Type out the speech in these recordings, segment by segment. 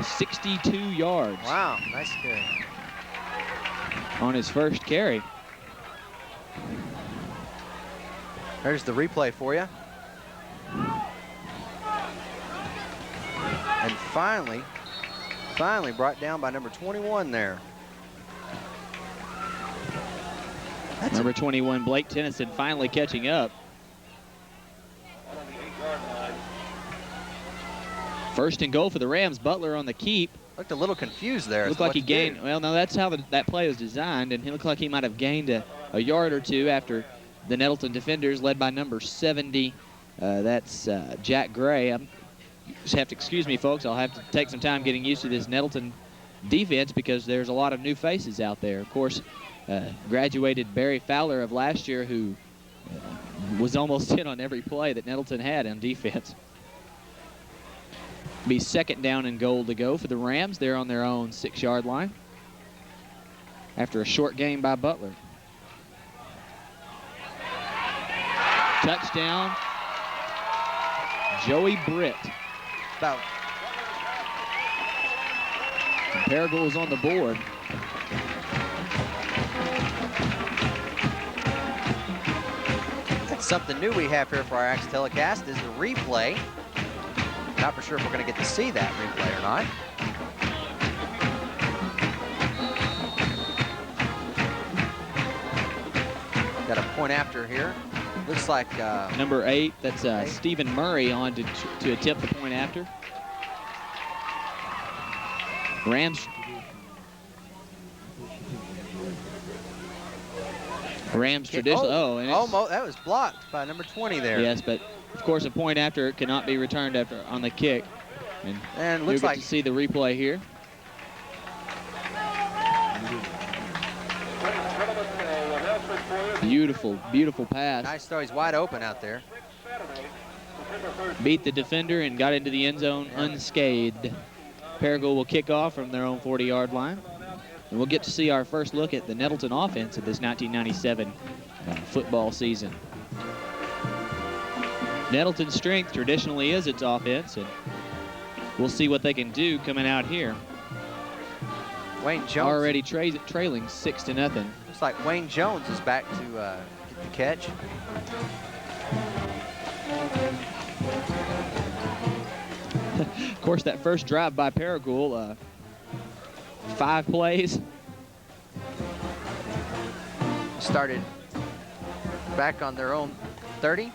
62 yards. Wow, nice carry. On his first carry. There's the replay for you. And finally brought down by number 21 there. Number 21, Blake Tennyson, finally catching up. First and goal for the Rams. Butler on the keep. Looked a little confused there. Looked like he gained. Well, no, that's how that play was designed, and he looked like he might have gained a yard or two after the Nettleton defenders, led by number 70. That's Jack Gray. Just have to excuse me, folks. I'll have to take some time getting used to this Nettleton defense because there's a lot of new faces out there. Of course, graduated Barry Fowler of last year, who was almost in on every play that Nettleton had on defense. Be second down and goal to go for the Rams. They're on their own 6-yard line after a short gain by Butler. Touchdown, Joey Britt. About. Paragould is on the board. That's something new we have here for our Axe telecast is the replay. Not for sure if we're going to get to see that replay or not. Got a point after here. Looks like number 8. That's Stephen Murray on to attempt the point after. Rams traditional. Almost that was blocked by number 20 there. Yes, but of course a point after cannot be returned after on the kick. And looks like to see the replay here. Beautiful, beautiful pass. Nice throw. He's wide open out there. Beat the defender and got into the end zone unscathed. Paragould will kick off from their own 40-yard line. And we'll get to see our first look at the Nettleton offense of this 1997 football season. Nettleton's strength traditionally is its offense, and we'll see what they can do coming out here. Wayne Jones already trailing 6-0. Looks like Wayne Jones is back to get the catch. Of course, that first drive by Paragould, 5 plays. Started back on their own 30.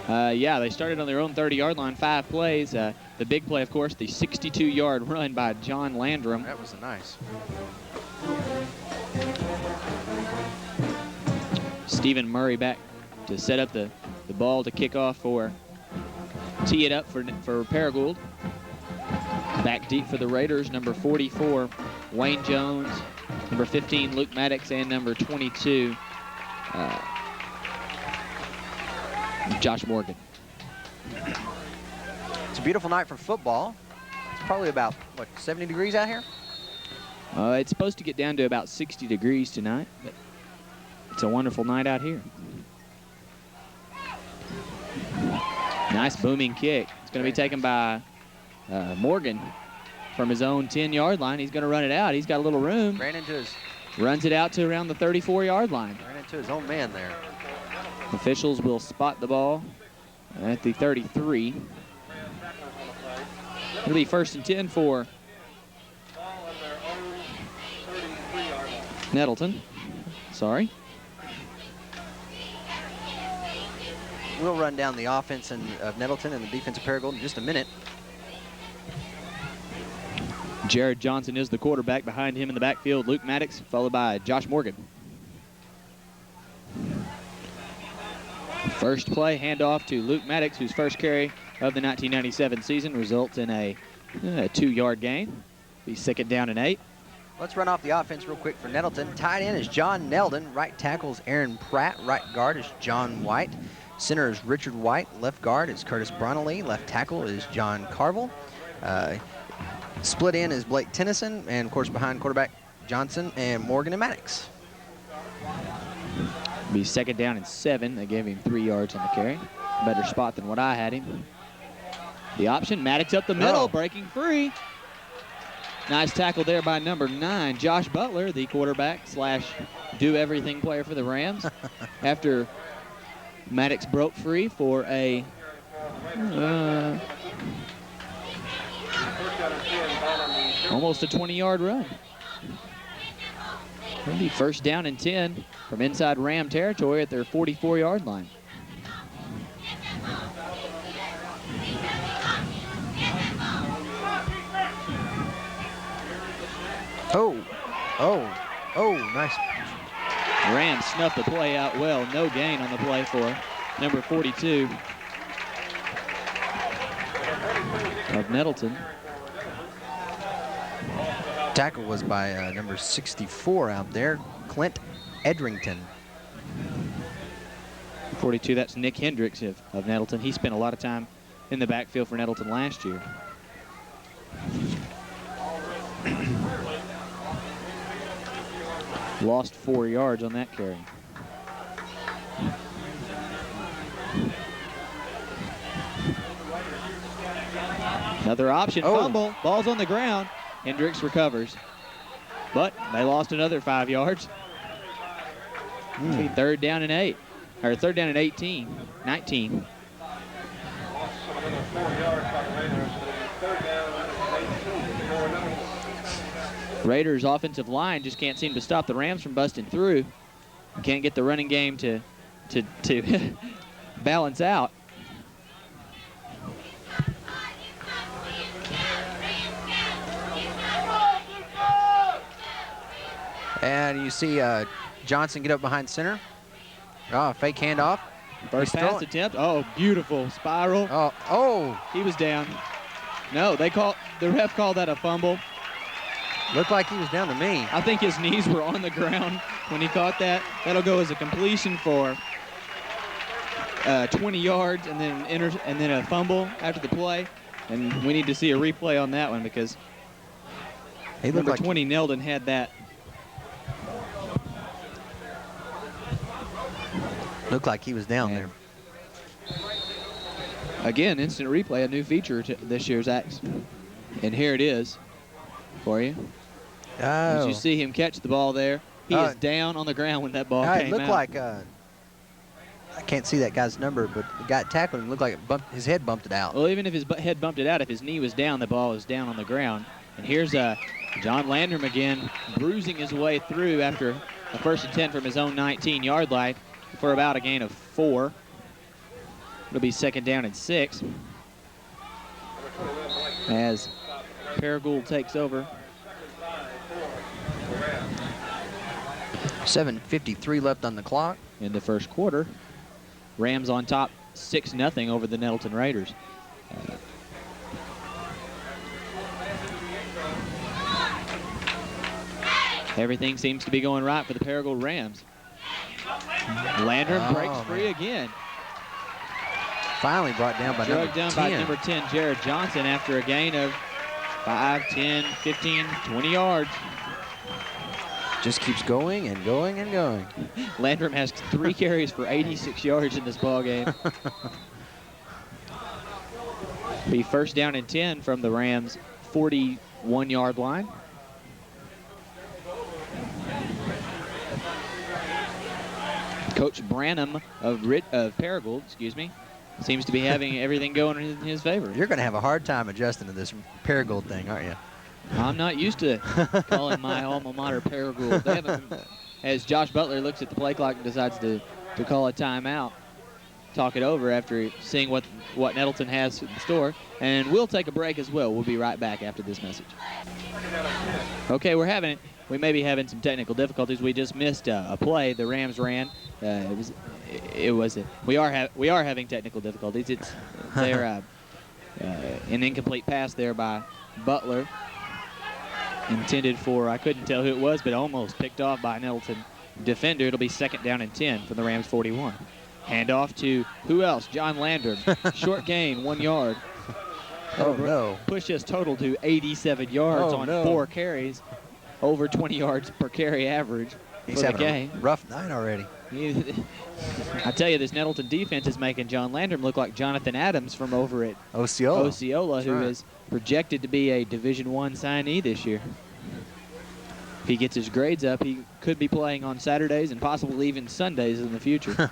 Yeah, they started on their own 30-yard line, 5 plays. The big play, of course, the 62-yard run by John Landrum. That was nice. Stephen Murray back to set up the ball to kick off tee it up for Paragould. Back deep for the Raiders, number 44, Wayne Jones, number 15, Luke Maddox, and number 22, Josh Morgan. It's a beautiful night for football. It's probably about, what, 70 degrees out here? It's supposed to get down to about 60 degrees tonight, but it's a wonderful night out here. Nice booming kick. It's going to be taken by Morgan from his own 10-yard line. He's going to run it out. He's got a little room. Ran into his. Runs it out to around the 34-yard line. Ran into his own man there. Officials will spot the ball at the 33. It'll be 1st and 10 for Nettleton. Sorry. We'll run down the offense of Nettleton and the defense of Paragould in just a minute. Jared Johnson is the quarterback. Behind him in the backfield, Luke Maddox, followed by Josh Morgan. First play, handoff to Luke Maddox, whose first carry of the 1997 season results in a 2-yard gain. Be 2nd down and 8. Let's run off the offense real quick for Nettleton. Tight end is John Neldon. Right tackle is Aaron Pratt. Right guard is John White. Center is Richard White. Left guard is Curtis Bronnelly. Left tackle is John Carville. Split in is Blake Tennyson. And, of course, behind quarterback Johnson and Morgan and Maddox. Be 2nd down and 7. They gave him 3 yards on the carry. Better spot than what I had him. The option, Maddox up the middle, breaking free. Nice tackle there by number 9, Josh Butler, the quarterback slash do-everything player for the Rams. After Maddox broke free for a almost a 20-yard run. It'll be first down and 10 from inside Ram territory at their 44-yard line. Oh, nice. Rams snuffed the play out well. No gain on the play for number 42 of Nettleton. Tackle was by number 64 out there, Clint Edrington. 42, that's Nick Hendricks of Nettleton. He spent a lot of time in the backfield for Nettleton last year. Lost 4 yards on that carry. Another option, fumble, ball's on the ground. Hendricks recovers, but they lost another 5 yards. It'll be third down and 8, or third down and 19. Raiders offensive line just can't seem to stop the Rams from busting through. Can't get the running game to balance out. And you see Johnson get up behind center. Oh, fake handoff. First pass attempt. Oh, beautiful spiral. Oh. He was down. No, the ref called that a fumble. Looked like he was down to me. I think his knees were on the ground when he caught that. That'll go as a completion for 20 yards and then a fumble after the play. And we need to see a replay on that one because number 20 Neldon had that. Looked like he was down there. Again, instant replay, a new feature to this year's Acts. And here it is for you. Oh. As you see him catch the ball there, he is down on the ground when that ball came out. It looked like, I can't see that guy's number, but the guy tackled him looked like his head bumped it out. Well, even if his head bumped it out, if his knee was down, the ball was down on the ground. And here's John Landrum again, bruising his way through after a 1st and 10 from his own 19-yard line for about a gain of 4. It'll be second down and 6 as Paragould takes over. 7:53 left on the clock. In the first quarter, Rams on top 6-0 over the Nettleton Raiders. Everything seems to be going right for the Paragould Rams. Landrum breaks free again. Finally brought down by number 10. Drugged down by number 10, Jared Johnson, after a gain of 5, 10, 15, 20 yards. Just keeps going and going and going. Landrum has 3 carries for 86 yards in this ball game. Be first down and 10 from the Rams' 41-yard line. Coach Branham of Paragould, seems to be having everything going in his favor. You're going to have a hard time adjusting to this Paragould thing, aren't you? I'm not used to calling my alma mater Paragould. They haven't, as Josh Butler looks at the play clock and decides to call a timeout, talk it over after seeing what Nettleton has in store. And we'll take a break as well. We'll be right back after this message. Okay, we may be having some technical difficulties. We just missed a play the Rams ran. We are having technical difficulties. It's an incomplete pass there by Butler, intended for, I couldn't tell who it was, but almost picked off by a Nettleton defender. It'll be second down and 10 from the Rams 41. Handoff to who else? John Landrum. Short gain, 1 yard. Oh no! Push his total to 87 yards on 4 carries, over 20 yards per carry average for the game. A rough night already. I tell you, this Nettleton defense is making John Landrum look like Jonathan Adams from over at Osceola, who is projected to be a Division I signee this year. If he gets his grades up, he could be playing on Saturdays and possibly even Sundays in the future.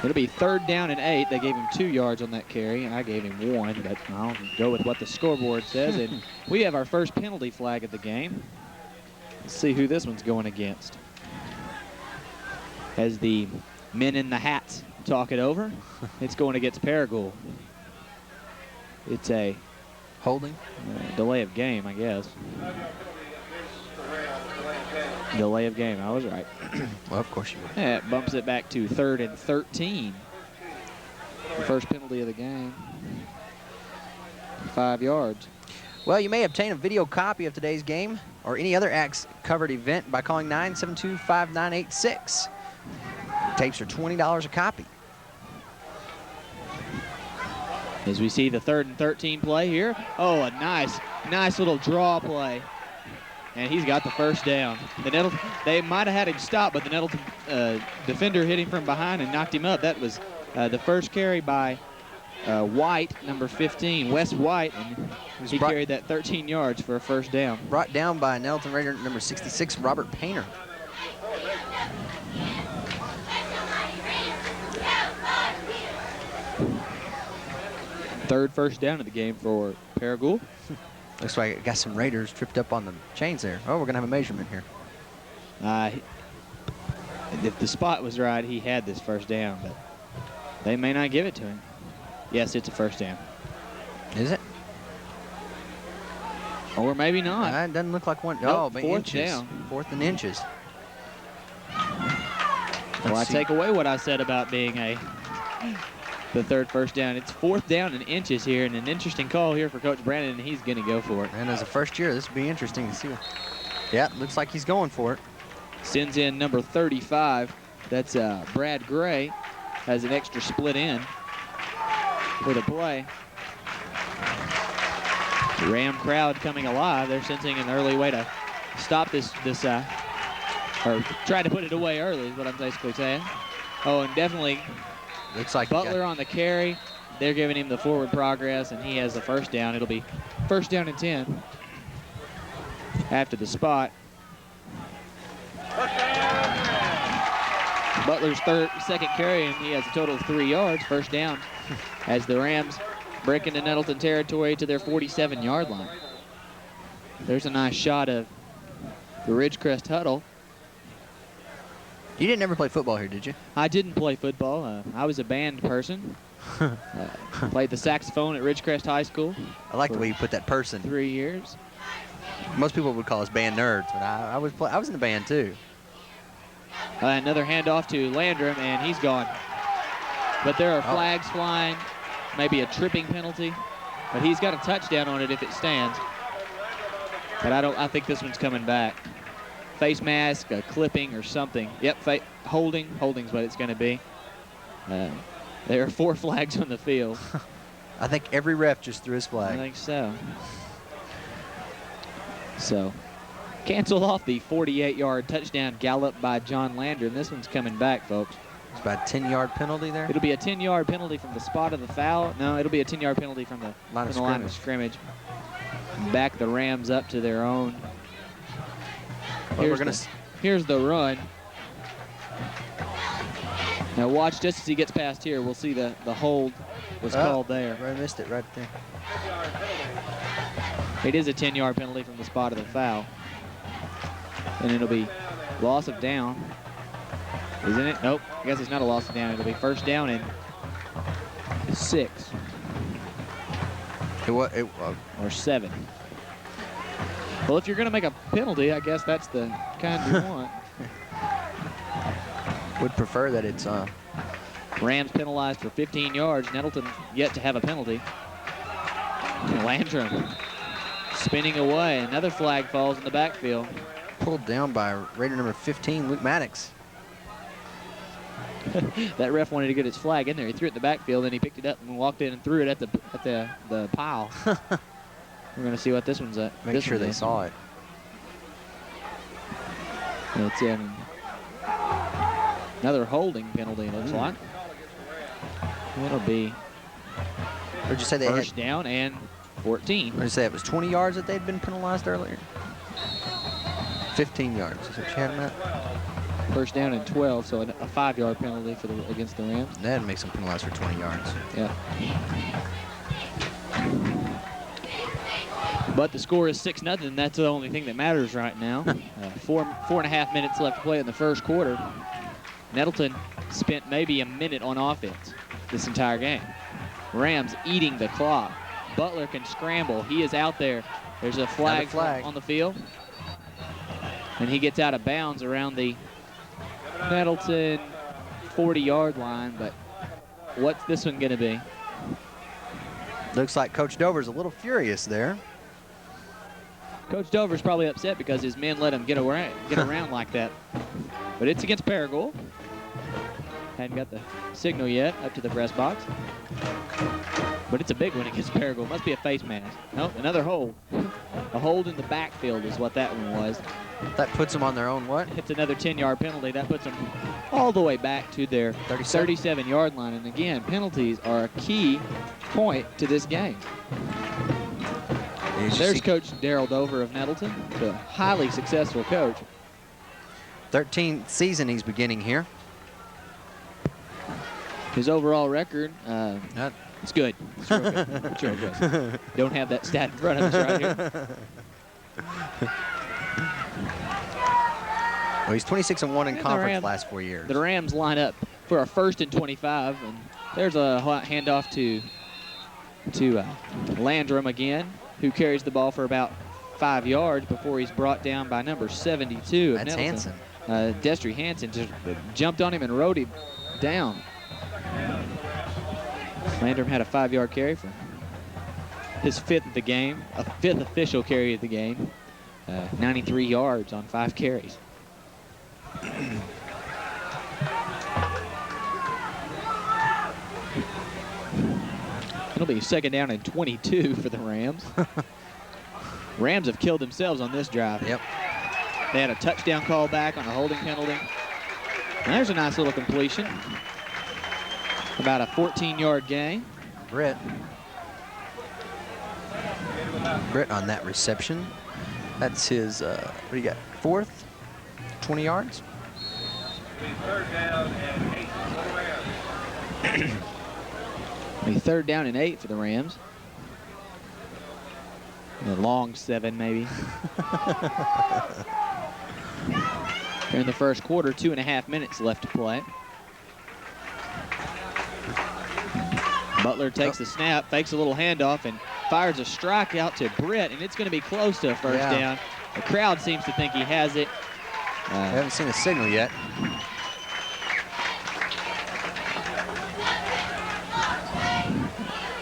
It'll be 3rd down and 8. They gave him 2 yards on that carry, and I gave him 1, but I'll go with what the scoreboard says. And we have our first penalty flag of the game. Let's see who this one's going against. As the men in the hats talk it over, it's going against Paragould. It's a holding? Delay of game, I guess. Delay of game, I was right. Well, of course you would. Yeah, it bumps it back to 3rd and 13. The first penalty of the game. 5 yards. Well, you may obtain a video copy of today's game or any other Axe covered event by calling 972-5986. Tapes are $20 a copy. As we see the 3rd and 13 play here. Oh, a nice little draw play. And he's got the first down. They might have had him stop, but the Nettleton defender hit him from behind and knocked him up. That was the first carry by White, number 15, Wes White, and he carried that 13 yards for a first down. Brought down by Nettleton Raider number 66, Robert Painter. Third first down of the game for Paragould. Looks like it got some Raiders tripped up on the chains there. Oh, we're going to have a measurement here. If the spot was right, he had this first down, but they may not give it to him. Yes, it's a first down. Is it? Or maybe not. It doesn't look like one. Nope, oh, 4th inches. down. 4th and inches. Well, I take away what I said about being the 3rd first down. It's 4th down and inches here, and an interesting call here for Coach Brandon, and he's going to go for it. And as a first year, this would be interesting to see. Yeah, looks like he's going for it. Sends in number 35. That's Brad Gray. Has an extra split in for the play. The Ram crowd coming alive. They're sensing an early way to stop this or try to put it away early is what I'm basically saying. Oh, and definitely looks like Butler on the carry. They're giving him the forward progress, and he has the first down. It'll be 1st down and 10 after the spot. Butler's 2nd carry, and he has a total of 3 yards. First down as the Rams break into Nettleton territory to their 47-yard line. There's a nice shot of the Ridgecrest huddle. You didn't ever play football here, did you? I didn't play football. I was a band person. Played the saxophone at Ridgecrest High School. I like the way you put that person. 3 years. Most people would call us band nerds, but I was in the band too. Another handoff to Landrum, and he's gone. But there are flags flying, maybe a tripping penalty, but he's got a touchdown on it if it stands. But I think this one's coming back. Face mask, a clipping or something. Yep, holding's what it's going to be. There are 4 flags on the field. I think every ref just threw his flag. I think so. So, cancel off the 48-yard touchdown gallop by John Landrum. This one's coming back, folks. It's about a 10-yard penalty there. It'll be a 10-yard penalty from the spot of the foul. No, it'll be a 10-yard penalty from the line of scrimmage. Back the Rams up to their own. Here's the run. Now watch just as he gets past here. We'll see the hold was called there. I missed it right there. It is a 10-yard penalty from the spot of the foul. And it'll be loss of down. Isn't it? Nope. I guess it's not a loss of down. It'll be 1st down and 6. Or 7. Well, if you're going to make a penalty, I guess that's the kind you want. Would prefer that it's Rams penalized for 15 yards. Nettleton yet to have a penalty. Landrum spinning away. Another flag falls in the backfield. Pulled down by Raider number 15, Luke Maddox. That ref wanted to get his flag in there. He threw it in the backfield, and he picked it up and walked in and threw it at the pile. We're going to see what this one's at. Make sure they saw it. It's in another holding penalty, it looks like. It'll be Where'd you say they first had? down and 14. Where'd you say it was 20 yards that they'd been penalized earlier? 15 yards. Is what you had them at? First down and 12, so a 5-yard penalty for against the Rams. That makes them penalized for 20 yards. Yeah. But the score is 6-0. That's the only thing that matters right now. 4.5 minutes left to play in the first quarter. Nettleton spent maybe a minute on offense this entire game. Rams eating the clock. Butler can scramble. He is out there. There's a flag on the field. And he gets out of bounds around the Nettleton 40-yard line. But what's this one going to be? Looks like Coach Dover's a little furious there. Coach Dover's probably upset because his men let him get around like that. But it's against Paragould. Hadn't got the signal yet up to the press box. But it's a big one against Paragould. Must be a face mask. Nope, another hold. A hold in the backfield is what that one was. That puts them on their own what? It's another 10-yard penalty. That puts them all the way back to their 37-yard line. And again, penalties are a key point to this game. There's Coach Daryl Dover of Nettleton, a highly successful coach. 13th season he's beginning here. His overall record, it's good. It's real good. It's real good. Don't have that stat in front of us right here. Well, he's 26-1 in conference last 4 years. The Rams line up for a 1st and 25, and there's a handoff to Landrum again, who carries the ball for about 5 yards before he's brought down by number 72 of That's Nettleton. Hansen. Destry Hansen just jumped on him and rode him down. Landrum had a 5-yard carry for his 5th of the game, a 5th official carry of the game. 93 yards on 5 carries. It'll be 2nd down and 22 for the Rams. Rams have killed themselves on this drive. Yep. They had a touchdown call back on a holding penalty. And there's a nice little completion. About a 14-yard gain. Britt on that reception. That's his, what do you got, 4th? 20 yards? A 3rd down and 8 for the Rams. A long 7 maybe. Here in the first quarter, 2.5 minutes left to play. Butler takes the snap, fakes a little handoff, and fires a strike out to Britt, and it's going to be close to a first down. The crowd seems to think he has it. I haven't seen a signal yet.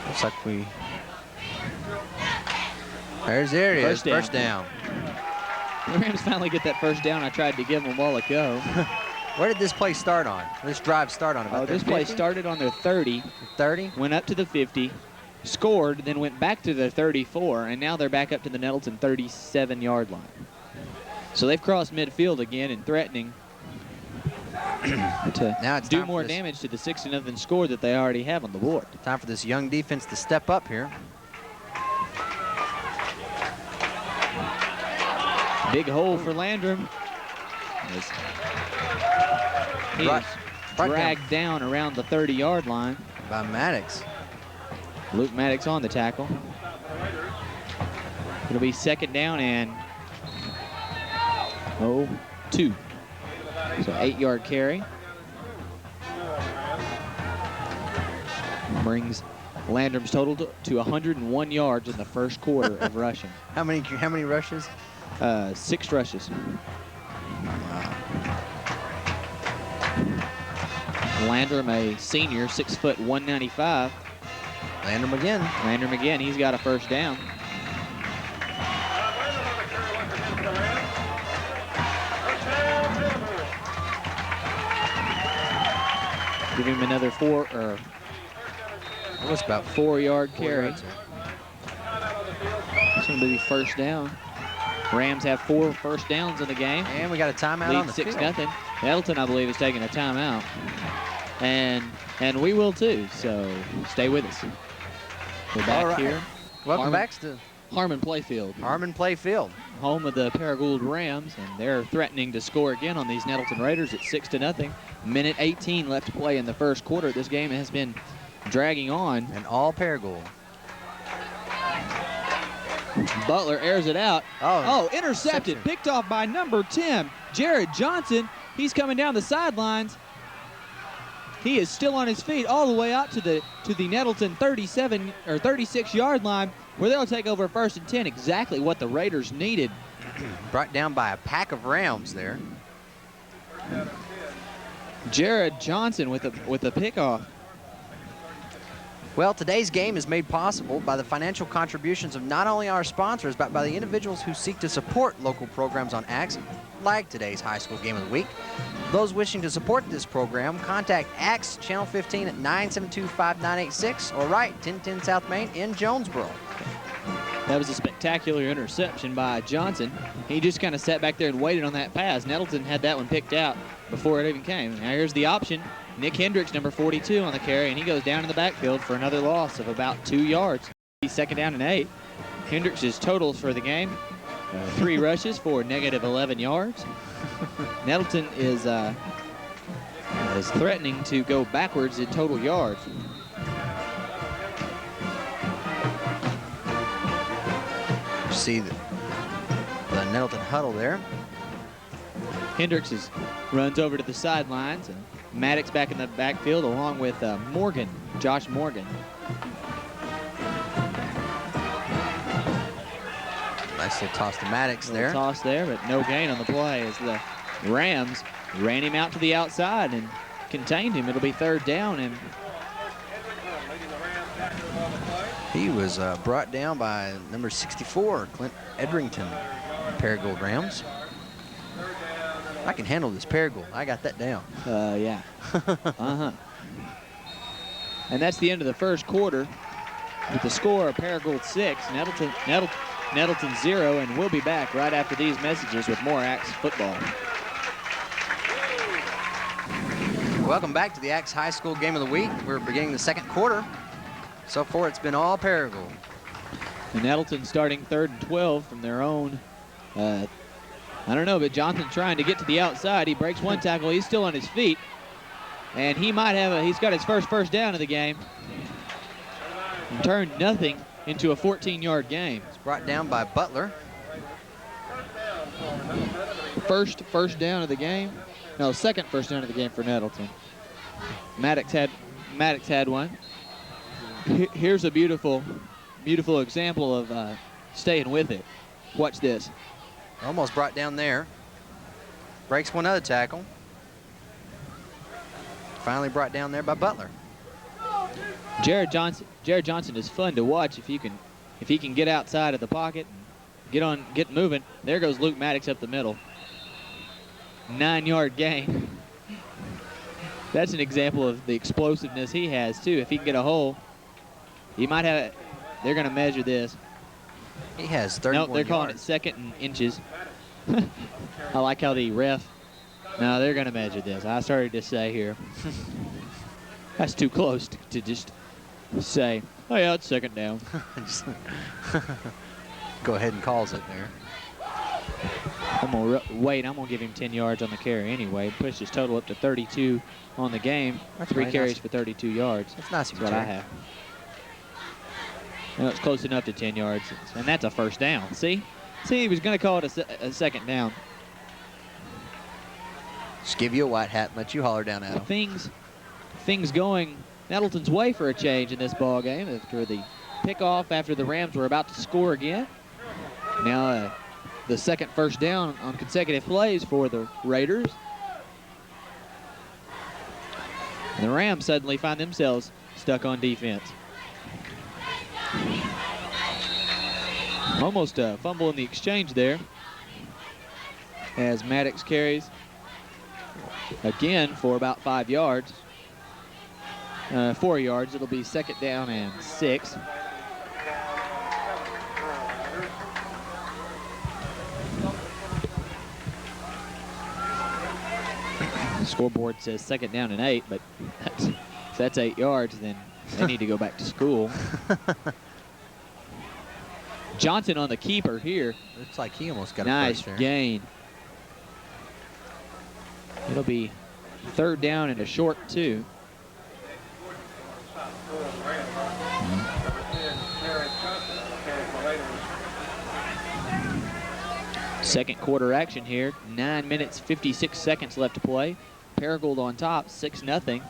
Looks like there it is. First down. The Rams finally get that first down I tried to give them a while ago. Where did this play start on? This drive start on about this play started on their 30. 30? Went up to the 50, scored, then went back to the 34, and now they're back up to the Nettleton 37-yard line. So they've crossed midfield again and threatening to now it's do more damage to the 6-0 score that they already have on the board. Time for this young defense to step up here. Big hole for Landrum. He is dragged down around the 30-yard line by Maddox. Luke Maddox on the tackle. It'll be 2nd down and 2. So 8-yard carry. Brings Landrum's total to 101 yards in the first quarter of rushing. How many rushes? 6 rushes. Landrum, a senior, 6 foot 195. Landrum again. Landrum again. He's got a first down. Give him another 4-yard carry. It's going to be first down. Rams have 4 first downs in the game. And we got a timeout on the field. 6-0. Nettleton, I believe, is taking a timeout. And we will too, so stay with us. We're back here. Welcome back to Harmon Playfield. Harmon Playfield. Home of the Paragould Rams, and they're threatening to score again on these Nettleton Raiders at 6-0. Minute 18 left to play in the first quarter. This game has been dragging on. And all Paragould. Butler airs it out. Oh, intercepted. Picked off by number 10, Jared Johnson. He's coming down the sidelines. He is still on his feet all the way out to the Nettleton 37 or 36-yard line, where they'll take over 1st and 10. Exactly what the Raiders needed. Brought down by a pack of Rams there. Jared Johnson with a pickoff. Well, today's game is made possible by the financial contributions of not only our sponsors, but by the individuals who seek to support local programs on AX, like today's high school game of the week. Those wishing to support this program, contact AX Channel 15 at 972-5986 or write 1010 South Main in Jonesboro. That was a spectacular interception by Johnson. He just kind of sat back there and waited on that pass. Nettleton had that one picked out before it even came. Now here's the option. Nick Hendricks, number 42 on the carry, and he goes down in the backfield for another loss of about 2 yards. He's 2nd down and 8. Hendricks' totals for the game, 3 rushes for -11 yards. Nettleton is threatening to go backwards in total yards. See the Nettleton huddle there. Hendricks runs over to the sidelines, and Maddox back in the backfield along with Morgan, Josh Morgan. Nice little toss to Maddox there. Toss there, but no gain on the play as the Rams ran him out to the outside and contained him. It'll be 3rd down, and he was brought down by number 64, Clint Edrington, Paragould Rams. I can handle this Paragould. I got that down. Yeah. And that's the end of the first quarter with the score of Paragould 6, Nettleton 0, and we'll be back right after these messages with more Axe football. Welcome back to the Axe High School Game of the Week. We're beginning the second quarter. So far, it's been all Paragould. And Nettleton starting 3rd and 12 from their own. I don't know, but Johnson trying to get to the outside. He breaks one tackle. He's still on his feet. And he might have he's got his first down of the game. And turned nothing into a 14-yard game. It's brought down by Butler. First down of the game. No, second first down of the game for Nettleton. Maddox had one. Here's a beautiful example of staying with it. Watch this. Almost brought down there. Breaks one other tackle. Finally brought down there by Butler. Jared Johnson is fun to watch if he can get outside of the pocket and get moving. There goes Luke Maddox up the middle. 9-yard gain. That's an example of the explosiveness he has too. If he can get a hole, he might have it. They're going to measure this. He has 31 Nope, they're calling it 2nd and inches. I like how the ref. No, they're going to measure this. I started to say here. That's too close to just say, oh yeah, it's 2nd down. Go ahead and calls it there. I'm going to give him 10 yards on the carry anyway. Push his total up to 32 on the game. That's 3 nice. carries for 32 yards. That's nice. That's what I have. No, it's close enough to 10 yards, and that's a 1st down. See, he was going to call it a 2nd down. Just give you a white hat and let you holler down at him. Things going Nettleton's way for a change in this ball game after the pickoff after the Rams were about to score again. Now the second 1st down on consecutive plays for the Raiders. And the Rams suddenly find themselves stuck on defense. Almost a fumble in the exchange there as Maddox carries again for about 5 yards. 4 yards. It'll be 2nd down and 6. Scoreboard says 2nd down and 8, but if that's 8 yards, then they need to go back to school. Johnson on the keeper here. Looks like he almost got nice a first there. Gain. It'll be 3rd down and a short 2. Second quarter action here. 9 minutes, 56 seconds left to play. Paragould on top, 6-0.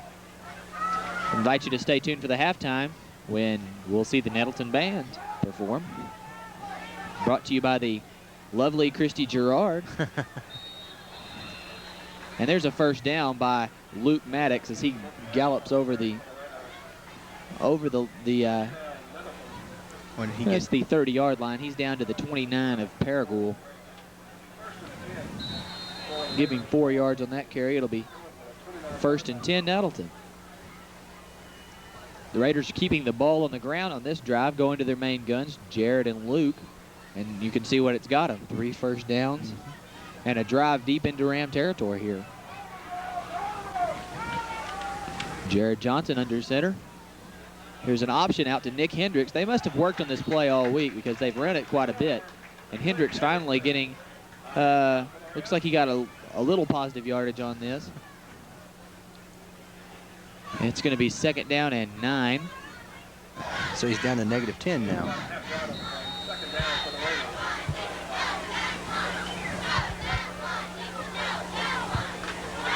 Invite you to stay tuned for the halftime when we'll see the Nettleton Band perform. Brought to you by the lovely Christy Gerard. And there's a first down by Luke Maddox as he gallops over the when he gets the 30-yard line. He's down to the 29 of Paragould. Give him 4 yards on that carry. It'll be 1st and 10 Nettleton. The Raiders are keeping the ball on the ground on this drive, going to their main guns, Jared and Luke. And you can see what it's got them. 3 first downs and a drive deep into Ram territory here. Jared Johnson under center. Here's an option out to Nick Hendricks. They must have worked on this play all week because they've run it quite a bit. And Hendricks finally getting, looks like he got a little positive yardage on this. And it's going to be 2nd down and 9. So he's down to -10 now.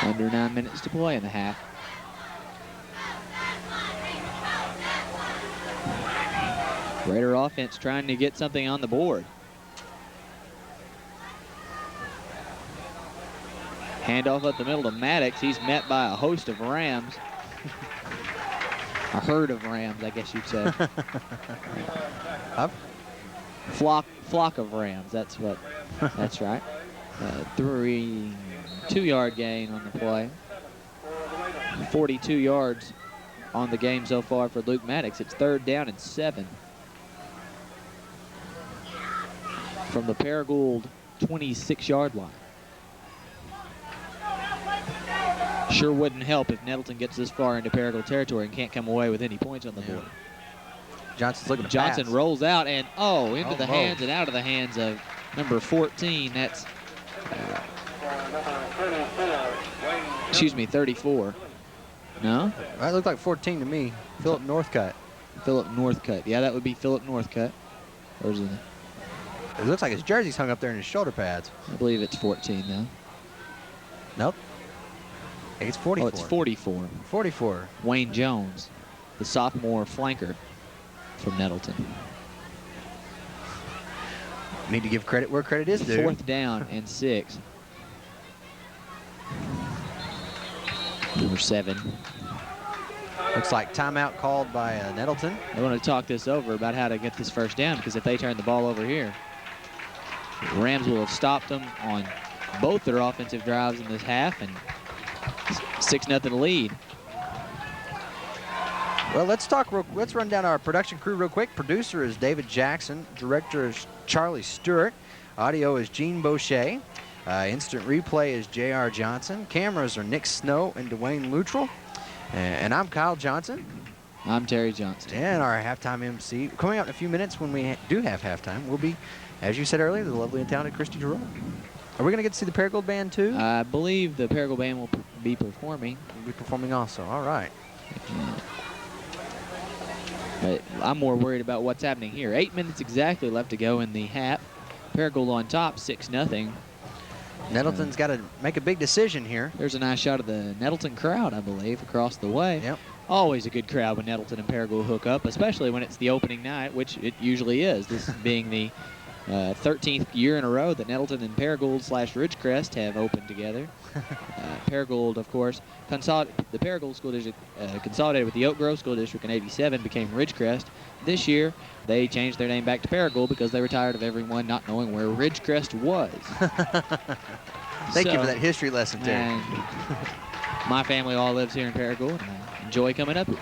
Under 9 minutes to play in the half. Raider offense trying to get something on the board. Handoff up the middle to Maddox. He's met by a host of Rams. A herd of Rams, I guess you'd say. Flock of Rams, that's what, that's right. 2-yard gain on the play. 42 yards on the game so far for Luke Maddox. It's 3rd down and 7. From the Paragould 26-yard line. Sure wouldn't help if Nettleton gets this far into Paragould territory and can't come away with any points on the board. Johnson's looking to Johnson pass. rolls out and into the hands and out of the hands of number 14. That's 34. No? That looked like 14 to me. Philip Northcutt. Philip Northcutt. Yeah, that would be Philip Northcutt. Where's it? It looks like his jersey's hung up there in his shoulder pads. I believe it's 14 though. Nope. I think it's 44. Oh, it's 44. 44. Wayne Jones, the sophomore flanker from Nettleton. Need to give credit where credit is due. 4th down and 6. Number 7. Looks like timeout called by Nettleton. I want to talk this over about how to get this first down, because if they turn the ball over here, the Rams will have stopped them on both their offensive drives in this half, and 6-0 lead. Well, let's run down our production crew real quick. Producer is David Jackson. Director is Charlie Stewart. Audio is Gene Boucher. Instant replay is J.R. Johnson. Cameras are Nick Snow and Dwayne Luttrell. And I'm Kyle Johnson. I'm Terry Johnston. And our halftime MC. Coming out in a few minutes when we do have halftime will be, as you said earlier, the lovely and talented Christy Gerard. Are we going to get to see the Paragould Band too? I believe the Paragould Band will be performing. We'll be performing also. All right. But I'm more worried about what's happening here. 8 minutes exactly left to go in the half. Paragould on top, 6-0. Nettleton's got to make a big decision here. There's a nice shot of the Nettleton crowd, I believe, across the way. Yep. Always a good crowd when Nettleton and Paragould hook up, especially when it's the opening night, which it usually is. This being the 13th year in a row that Nettleton and Paragould / Ridgecrest have opened together. Paragould, of course, the Paragould School District consolidated with the Oak Grove School District in '87, became Ridgecrest. This year, they changed their name back to Paragould because they were tired of everyone not knowing where Ridgecrest was. Thank you for that history lesson, Terry. My family all lives here in Paragould, and I enjoy coming up here.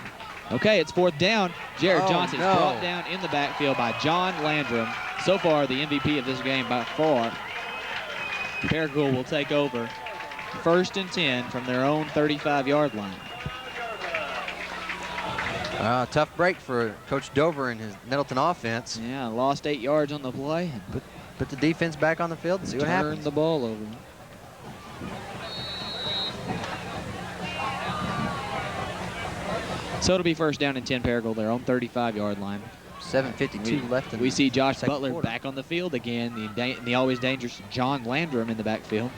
Okay, it's 4th down. Jared Johnson is brought down in the backfield by John Landrum. So far, the MVP of this game by far. Paragould will take over 1st and 10 from their own 35-yard line. Tough break for Coach Dover and his Nettleton offense. Yeah, lost 8 yards on the play. Put the defense back on the field and see what happens. Turn the ball over. So it'll be 1st down and 10 Paragould, their own 35-yard line. 7:52 left in We see Josh second Butler quarter. back on the field again. The always dangerous John Landrum in the backfield.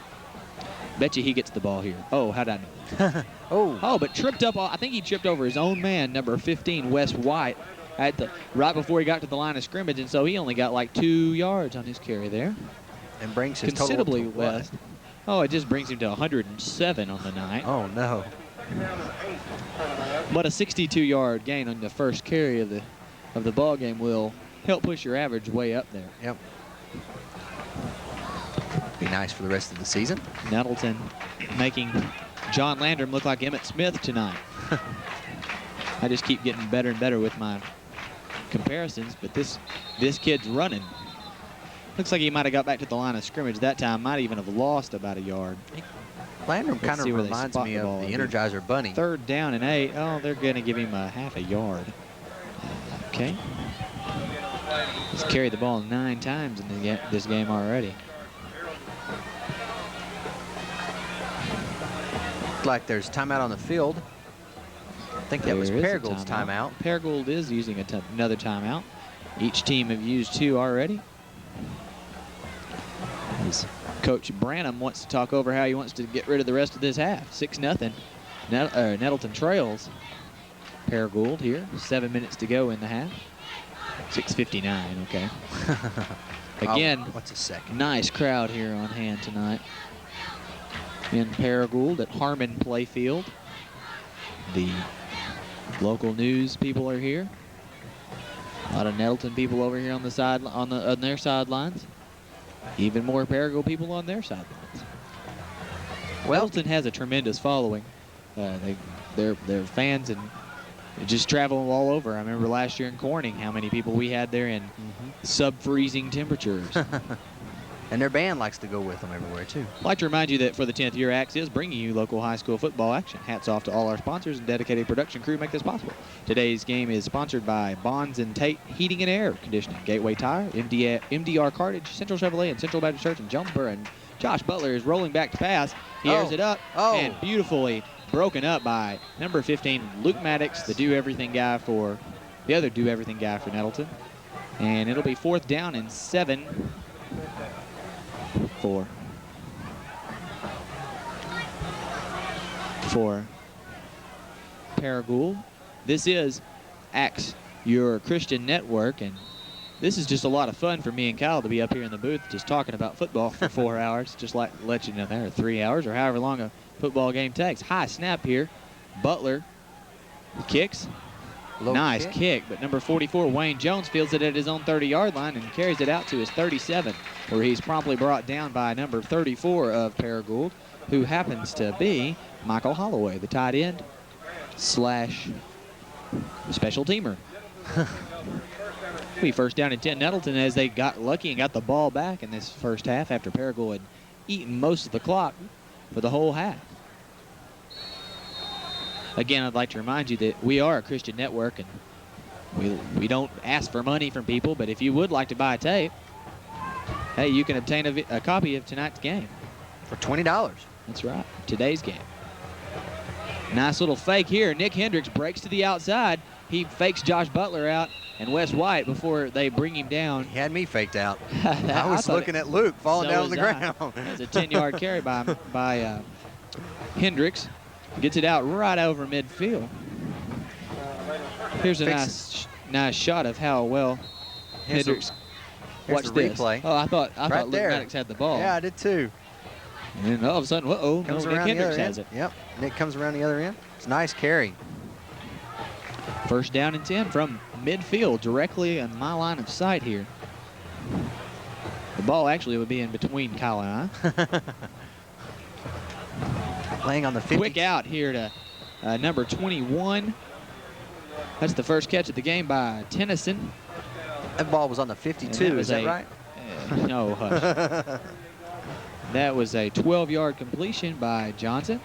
Bet you he gets the ball here. Oh, how'd I know? Oh, but tripped up. I think he tripped over his own man, number 15, Wes White, right before he got to the line of scrimmage, and so he only got like 2 yards on his carry there. And brings his Considerably total to less. Oh, it just brings him to 107 on the night. Oh, no. But a 62-yard gain on the first carry of the ball game will help push your average way up there. Yep. Be nice for the rest of the season. Nettleton making John Landrum look like Emmitt Smith tonight. I just keep getting better and better with my comparisons, but this kid's running. Looks like he might have got back to the line of scrimmage that time, might even have lost about a yard. Landrum kind of see where they reminds spot me the of ball. the Energizer Bunny. 3rd down and 8. Oh, they're going to give him a half a yard. Okay. He's carried the ball 9 times in this game already. Like there's timeout on the field. I think that was There is a Paragould's timeout. Paragould is using another timeout. Each team have used 2 already. As Coach Branham wants to talk over how he wants to get rid of the rest of this half. 6-0. Nettleton trails Paragould here. 7 minutes to go in the half. 6:59. Okay. Again, what's a second? Nice crowd here on hand tonight in Paragould at Harmon Playfield. The local news people are here. A lot of Nettleton people over here on the side on their sidelines. Even more Paragould people on their sidelines. Nettleton has a tremendous following. They're fans and just travel all over. I remember last year in Corning how many people we had there in sub-freezing temperatures. And their band likes to go with them everywhere, too. I'd like to remind you that for the 10th year, Axe is bringing you local high school football action. Hats off to all our sponsors and dedicated production crew make this possible. Today's game is sponsored by Bonds and Tate Heating and Air Conditioning, Gateway Tire, MDR Cartage, Central Chevrolet, and Central Baptist Church in Jonesboro. And Josh Butler is rolling back to pass. He airs it up and beautifully broken up by number 15, Luke Maddox, the other do-everything guy for Nettleton. And it'll be 4th down and 7 for Paragould. This is Axe, your Christian network, and this is just a lot of fun for me and Kyle to be up here in the booth just talking about football for 4 hours, just like let you know there, 3 hours or however long a football game takes. High snap here. Butler kicks. Nice kick, but number 44, Wayne Jones, fields it at his own 30-yard line and carries it out to his 37, where he's promptly brought down by number 34 of Paragould, who happens to be Michael Holloway, the tight end / special teamer. Be 1st down and 10 Nettleton as they got lucky and got the ball back in this first half after Paragould had eaten most of the clock for the whole half. Again, I'd like to remind you that we are a Christian network and we don't ask for money from people, but if you would like to buy a tape, hey, you can obtain a copy of tonight's game. For $20. That's right, today's game. Nice little fake here. Nick Hendricks breaks to the outside. He fakes Josh Butler out and Wes White before they bring him down. He had me faked out. I was looking at Luke falling down on the ground. It's a 10-yard carry by Hendricks. Gets it out right over midfield. Here's a nice shot of how well Hendricks watched this. Replay. Oh, I thought Luke there. Maddox had the ball. Yeah, I did too. And all of a sudden, Nick Hendricks has it. Yep, Nick comes around the other end. It's a nice carry. 1st down and 10 from midfield, directly in my line of sight here. The ball actually would be in between Kyle and I. Playing on the 50. Quick out here to number 21. That's the first catch of the game by Tennyson. That ball was on the 52, is that right? No, hush. That was a 12-yard completion by Johnson,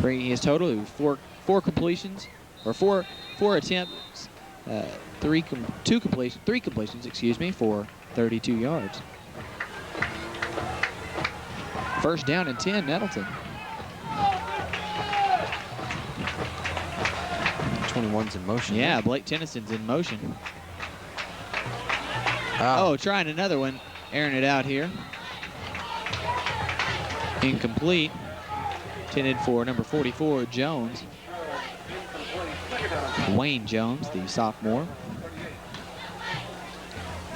bringing his total to four completions, or four attempts, three completions, excuse me, for 32 yards. First down and 10, Nettleton. 21's in motion. Yeah, Blake Tennyson's in motion. Oh, Trying another one, airing it out here. Incomplete. Intended for number 44, Jones. Wayne Jones, the sophomore.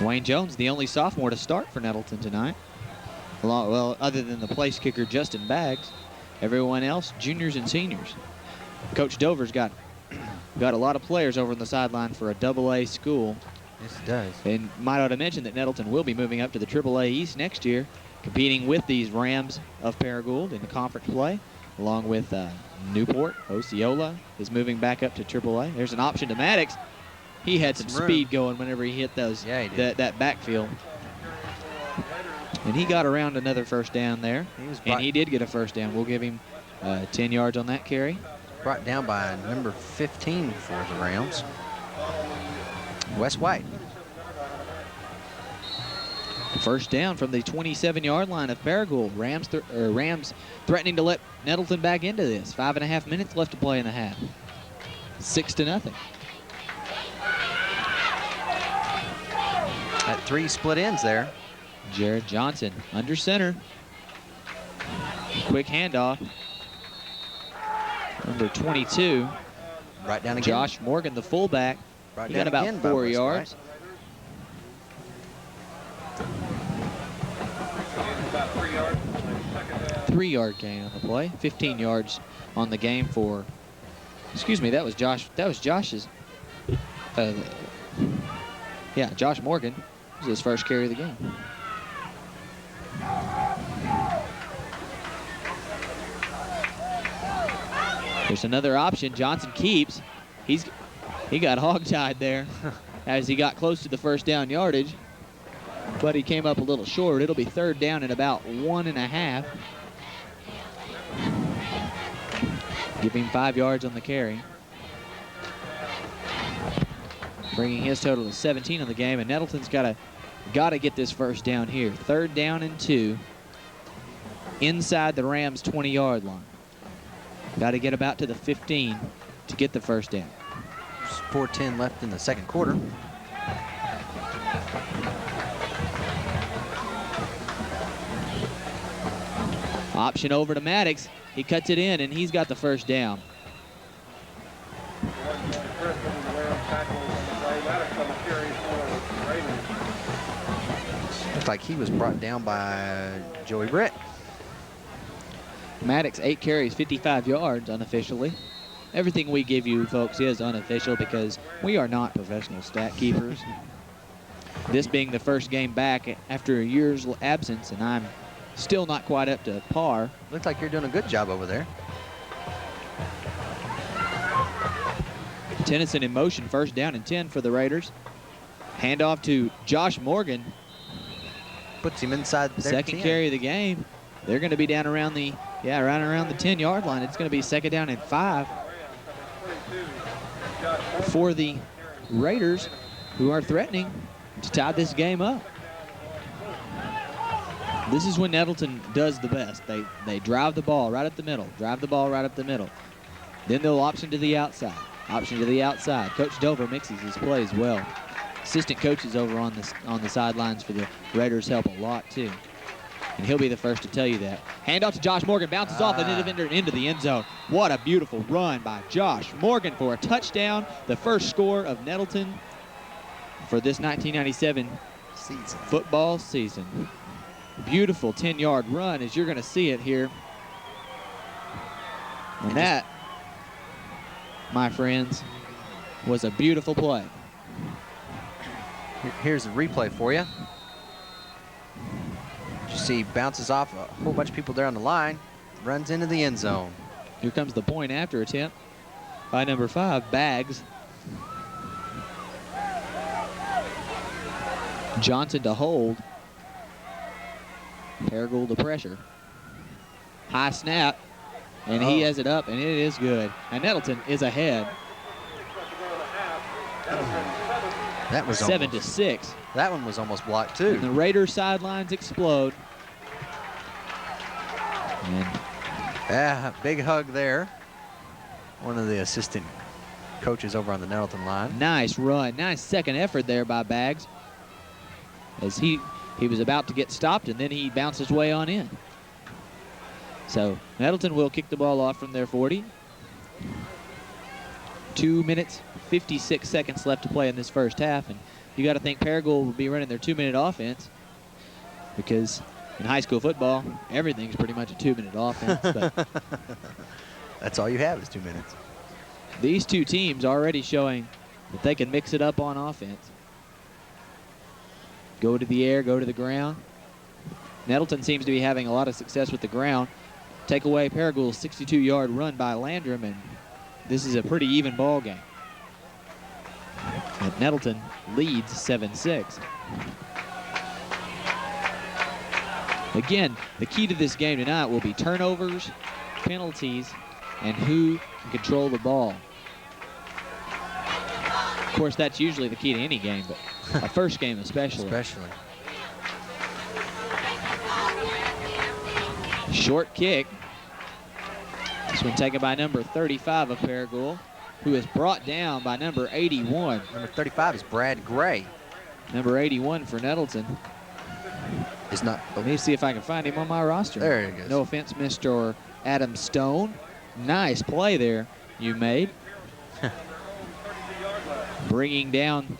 Wayne Jones, the only sophomore to start for Nettleton tonight. Well, other than the place kicker, Justin Baggs. Everyone else, juniors and seniors. Coach Dover's got a lot of players over on the sideline for a AA school. Yes, it does. And might ought to mention that Nettleton will be moving up to the AAA East next year, competing with these Rams of Paragould in the conference play, along with Newport. Osceola is moving back up to AAA. There's an option to Maddox. He had some speed going whenever he hit those that backfield. And he got around another first down there. He did get a first down. We'll give him 10 yards on that carry. Brought down by number 15 for the Rams, Wes White. First down from the 27-yard line of Paragould. Rams threatening to let Nettleton back into this. 5.5 minutes left to play in the half. 6-0. At 3 split ends there. Jared Johnson under center. Quick handoff. Number 22. Right down again. Josh Morgan, the fullback. Right He down got about again 4 yards. Right. 3-yard gain on the play. 15 yards on the game for. Excuse me, that was Josh. That was Josh's. Yeah, Josh Morgan. This is his first carry of the game. There's another option. Johnson keeps. He got hog-tied there as he got close to the first down yardage, but he came up a little short. It'll be third down and about 1.5. Give him 5 yards on the carry. Bringing his total to 17 on the game, and Nettleton's got to get this first down here. Third down and 2 inside the Rams' 20-yard line. Got to get about to the 15 to get the first down. 4:10 left in the second quarter. Option over to Maddox. He cuts it in, and he's got the first down. Looks like he was brought down by Joey Britt. Maddox, 8 carries, 55 yards unofficially. Everything we give you, folks, is unofficial because we are not professional stat keepers. This being the first game back after a year's absence, and I'm still not quite up to par. Looks like you're doing a good job over there. Tennyson in motion, first down and 10 for the Raiders. Handoff to Josh Morgan. Puts him inside their Second 10. carry of the game. They're going to be down around the, right around the 10-yard line. It's going to be second down and 5 for the Raiders, who are threatening to tie this game up. This is when Nettleton does the best. They drive the ball right up the middle, Then they'll option to the outside. Coach Dover mixes his plays well. Assistant coaches over on the sidelines for the Raiders help a lot too. And he'll be the first to tell you that. Handoff to Josh Morgan, bounces off the defender and into the end zone. What a beautiful run by Josh Morgan for a touchdown. The first score of Nettleton for this 1997 football season. Beautiful 10-yard run, as you're going to see it here. And that, my friends, was a beautiful play. Here's the replay for you. You see, bounces off a whole bunch of people there on the line, runs into the end zone. Here comes the point after attempt by number 5, Baggs. Johnson to hold. Paragould the pressure. High snap, and he has it up, and it is good. And Nettleton is ahead. That was 7-6. That one was almost blocked too. And the Raiders sidelines explode. And yeah, big hug there. One of the assistant coaches over on the Nettleton line. Nice run, nice second effort there by Baggs. As he was about to get stopped, and then he bounced his way on in. So Nettleton will kick the ball off from their 40. 2 minutes, 56 seconds left to play in this first half, and you got to think Paragould will be running their 2-minute offense, because in high school football, everything's pretty much a 2-minute offense. But that's all you have is 2 minutes. These two teams already showing that they can mix it up on offense. Go to the air, go to the ground. Nettleton seems to be having a lot of success with the ground. Take away Paragould's 62-yard run by Landrum, and this is a pretty even ball game. And Nettleton leads 7-6. Again, the key to this game tonight will be turnovers, penalties, and who can control the ball. Of course, that's usually the key to any game, but a first game especially. Short kick. This one taken by number 35 of Paragould, who is brought down by number 81. Number 35 is Brad Gray. Number 81 for Nettleton. Is not. Let me see if I can find him on my roster. There he goes. No offense, Mr. Adam Stone. Nice play there you made. Bringing down.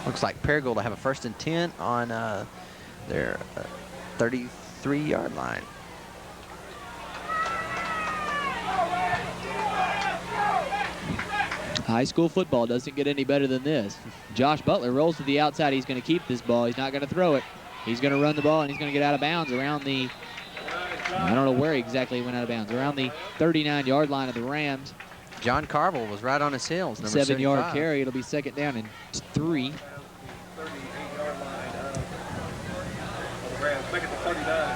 Looks like Paragould will have a 1st and 10 on their 33-yard line. High school football doesn't get any better than this. Josh Butler rolls to the outside. He's going to keep this ball. He's not going to throw it. He's going to run the ball, and he's going to get out of bounds around the, I don't know where exactly he went out of bounds, around the 39-yard line of the Rams. John Carville was right on his heels, number 7-yard carry. It'll be 2nd down and 3.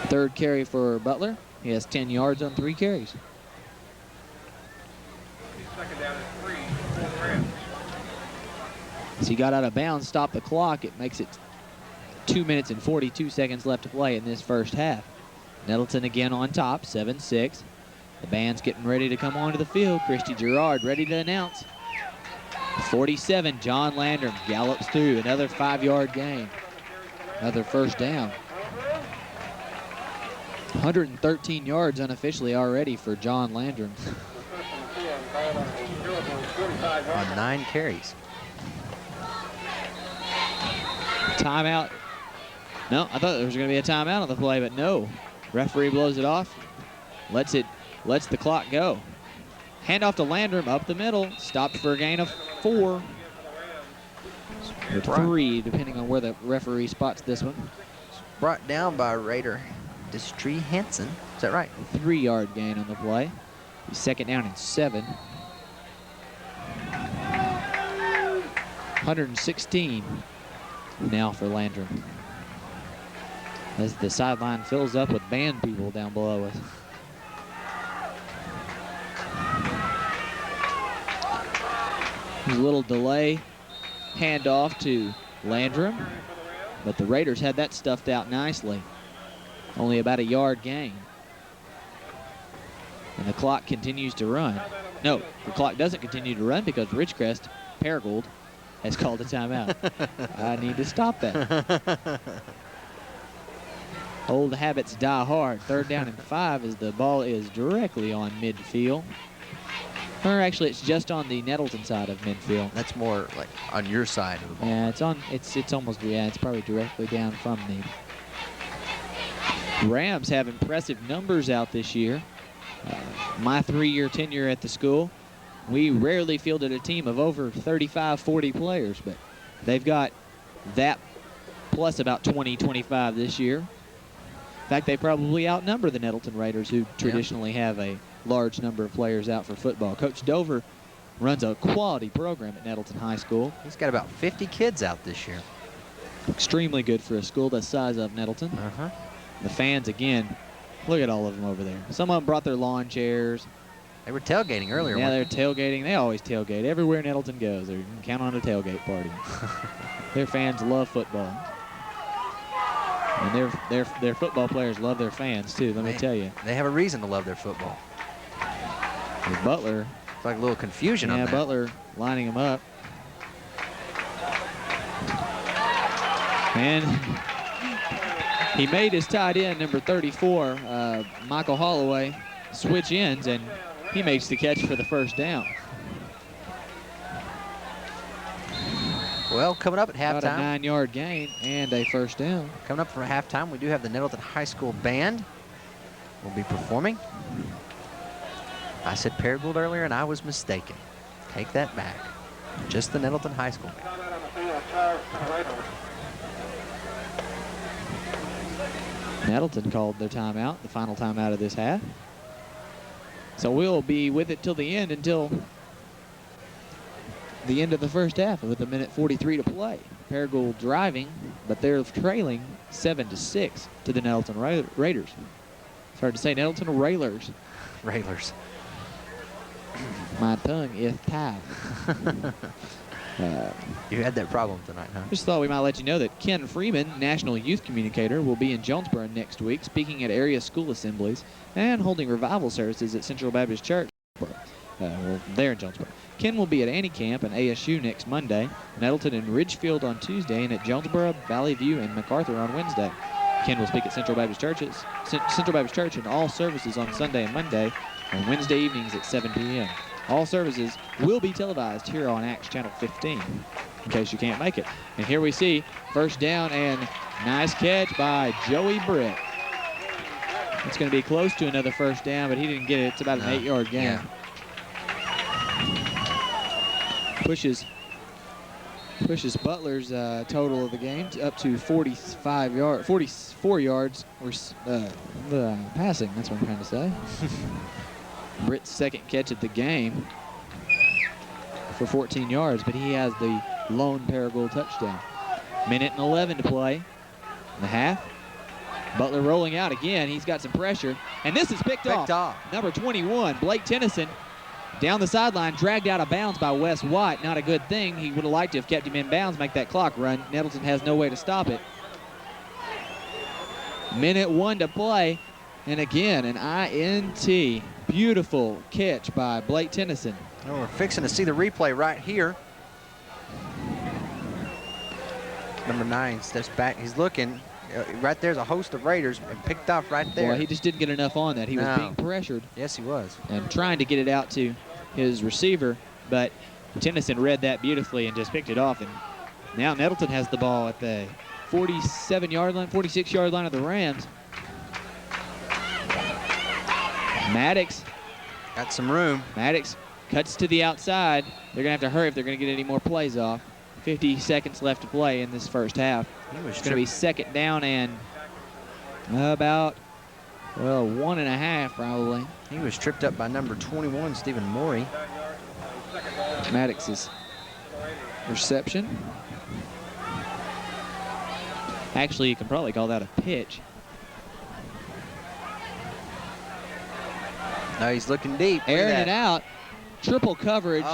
Third carry for Butler. He has 10 yards on 3 carries. As he got out of bounds, stopped the clock. It makes it 2 minutes and 42 seconds left to play in this first half. Nettleton again on top, 7-6. The band's getting ready to come onto the field. Christy Gerard ready to announce. 47, John Landrum gallops through. Another 5-yard gain. Another first down. 113 yards unofficially already for John Landrum. On 9 carries. Timeout. No, I thought there was going to be a timeout on the play, but no. Referee blows it off. Lets the clock go. Handoff to Landrum up the middle. Stopped for a gain of 4. Or 3, depending on where the referee spots this one. Brought down by Raider Distry Hansen. Is that right? 3-yard gain on the play. 2nd down and 7. 116 now for Landrum. As the sideline fills up with band people down below us. There's a little delay. Handoff to Landrum. But the Raiders had that stuffed out nicely. Only about a yard gain. And the clock continues to run. No, the clock doesn't continue to run because Ridgecrest, Paragould, has called a timeout. I need to stop that. Old habits die hard. 3rd down and 5 as the ball is directly on midfield. Or actually, it's just on the Nettleton side of midfield. That's more like on your side of the ball. Yeah, it's almost, yeah, it's probably directly down from the. Rams have impressive numbers out this year. My 3-year tenure at the school, we rarely fielded a team of over 35, 40 players, but they've got that plus about 20, 25 this year. In fact, they probably outnumber the Nettleton Raiders, who traditionally have a large number of players out for football. Coach Dover runs a quality program at Nettleton High School. He's got about 50 kids out this year. Extremely good for a school the size of Nettleton. The fans, again, look at all of them over there. Some of them brought their lawn chairs. They were tailgating earlier. Yeah, they're tailgating. They always tailgate. Everywhere Nettleton goes, they can count on a tailgate party. Their fans love football. And their football players love their fans, too, let me tell you. They have a reason to love their football. With Butler. It's like a little confusion on that. Yeah, Butler lining them up. And he made his tight end, number 34, Michael Holloway, switch ends, and he makes the catch for the first down. Well, coming up at halftime. About a 9-yard gain and a first down. Coming up for halftime, we do have the Nettleton High School Band will be performing. I said Paragould earlier, and I was mistaken. Take that back. Just the Nettleton High School Band. Nettleton called their timeout, the final timeout of this half. So we'll be with it till the end, until the end of the first half with 1:43 to play. Paragould driving, but they're trailing 7-6 to the Nettleton Raiders. It's hard to say, Nettleton Railers. Railers. My tongue is tied. You had that problem tonight, huh? Just thought we might let you know that Ken Freeman, National Youth Communicator, will be in Jonesboro next week, speaking at area school assemblies and holding revival services at Central Baptist Church. Well, there in Jonesboro. Ken will be at Annie Camp and ASU next Monday, Nettleton and Ridgefield on Tuesday, and at Jonesboro, Valley View, and MacArthur on Wednesday. Ken will speak at Central Baptist Church in all services on Sunday and Monday, and Wednesday evenings at 7 p.m. All services will be televised here on Acts Channel 15, in case you can't make it. And here we see first down, and nice catch by Joey Britt. It's going to be close to another first down, but he didn't get it. It's about an 8-yard gain. Yeah. Pushes Butler's total of the game up to 44 yards passing. That's what I'm trying to say. Britt's second catch at the game for 14 yards, but he has the lone Paragould touchdown. 1:11 to play in the half. Butler rolling out again. He's got some pressure, and this is picked off. Number 21, Blake Tennyson, down the sideline, dragged out of bounds by Wes White. Not a good thing. He would have liked to have kept him in bounds, make that clock run. Nettleton has no way to stop it. 1:01 to play, and again, an INT. Beautiful catch by Blake Tennyson. Well, we're fixing to see the replay right here. Number 9 steps back. He's looking. Right there's a host of Raiders, and picked off right there. Well, he just didn't get enough on that. He was being pressured. Yes, he was. And trying to get it out to his receiver, but Tennyson read that beautifully and just picked it off. And now Nettleton has the ball at the 47-yard line, 46-yard line of the Rams. Maddox. Got some room. Maddox cuts to the outside. They're going to have to hurry if they're going to get any more plays off. 50 seconds left to play in this first half. It's going to be second down and about, well, 1.5 probably. He was tripped up by number 21, Stephen Morey. Maddox's reception. Actually, you can probably call that a pitch. No, he's looking deep. Airing it out. Triple coverage.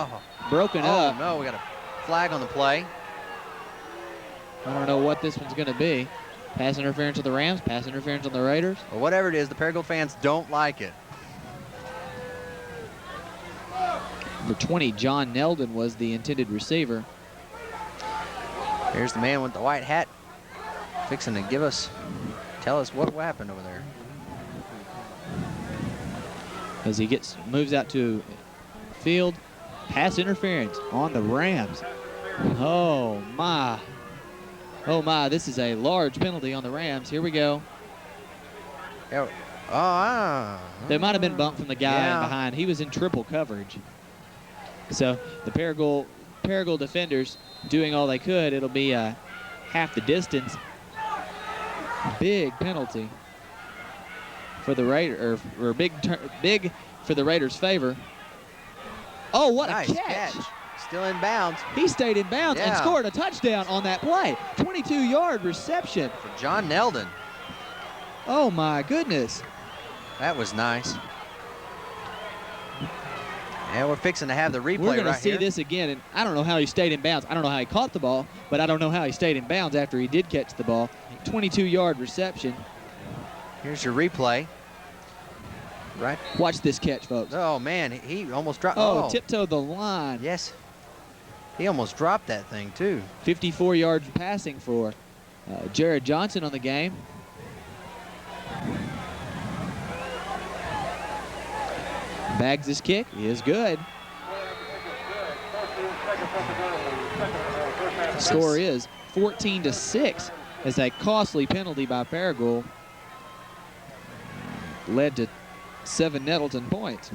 Broken up. Oh, no, we got a flag on the play. I don't know what this one's going to be. Pass interference on the Rams, pass interference on the Raiders. Well, whatever it is, the Paragould fans don't like it. Number 20, John Neldon, was the intended receiver. Here's the man with the white hat, fixing to tell us what happened over there. As he moves out to field, pass interference on the Rams. Oh my. Oh my, this is a large penalty on the Rams. Here we go. There might have been bumped from the guy in behind. He was in triple coverage. So the Paragould defenders doing all they could. It'll be half the distance. Big penalty for the Raiders, or big for the Raiders' favor. Oh, what a catch! still in bounds. He stayed in bounds and Yeah. scored a touchdown on that play. 22-yard reception. For John Neldon. Oh, my goodness. That was nice. And we're fixing to have the replay We're going right to see here. this again, and I don't know how he stayed in bounds. I don't know how he caught the ball, but I don't know how he stayed in bounds after he did catch the ball. 22-yard reception. Here's your replay. Right. Watch this catch, folks. Oh, man, he almost dropped. Oh, tiptoed the line. Yes. He almost dropped that thing, too. 54 yards passing for Jared Johnson on the game. Bags his kick. He is good. The score is 14-6 as a costly penalty by Paragould led to 7 Nettleton points.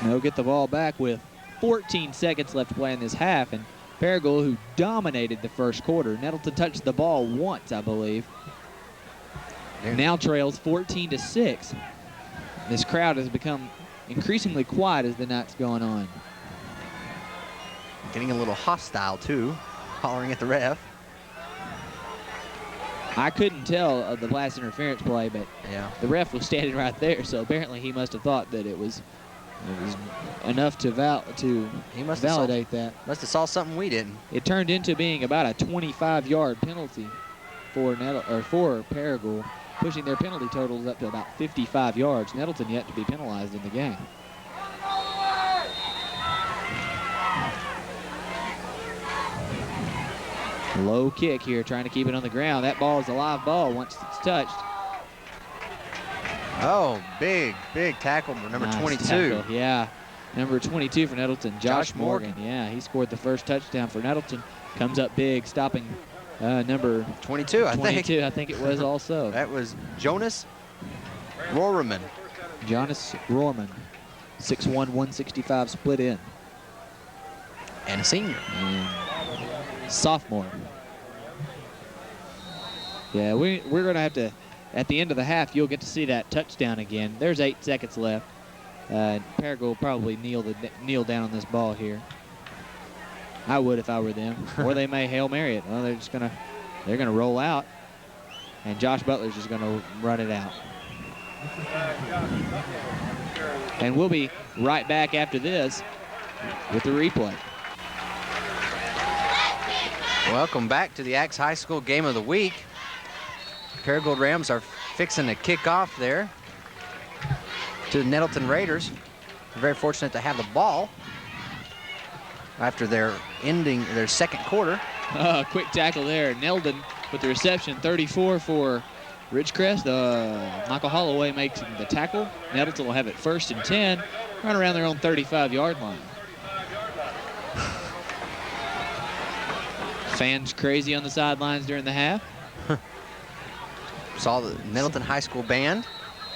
They'll get the ball back with 14 seconds left to play in this half, and Paragould, who dominated the first quarter. Nettleton touched the ball once, I believe. Now trails 14-6. This crowd has become increasingly quiet as the night's going on. Getting a little hostile, too, hollering at the ref. I couldn't tell of the pass interference play, but Yeah. the ref was standing right there, so apparently he must have thought that it was enough to validate that. Must have saw something we didn't. It turned into being about a 25-yard penalty for Paragould, pushing their penalty totals up to about 55 yards. Nettleton yet to be penalized in the game. Low kick here, trying to keep it on the ground. That ball is a live ball once it's touched. Oh, big tackle for number Nice 22. tackle, yeah. Number 22 for Nettleton, Josh Morgan. Morgan. Yeah, he scored the first touchdown for Nettleton. Comes up big, stopping number 22, I 22, think. I think it was also. That was Jonas Rohrman. Jonas Rohrman, 6'1", 165 split in. And a senior. And sophomore. Yeah, we're going to have to, at the end of the half, you'll get to see that touchdown again. There's 8 seconds left. Paragould will probably kneel down on this ball here. I would if I were them. Or they may Hail Mary it. Well, they're gonna roll out, and Josh Butler's just gonna run it out. And we'll be right back after this with the replay. Welcome back to the Axe High School Game of the Week. Paragould Rams are fixing to kick off there to the Nettleton Raiders. They're very fortunate to have the ball after they're ending their second quarter. Quick tackle there. Neldon with the reception, 34 for Ridgecrest. Michael Holloway makes the tackle. Nettleton will have it 1st and 10, right around their own 35-yard line. Fans crazy on the sidelines during the half. Saw the Nettleton High School band.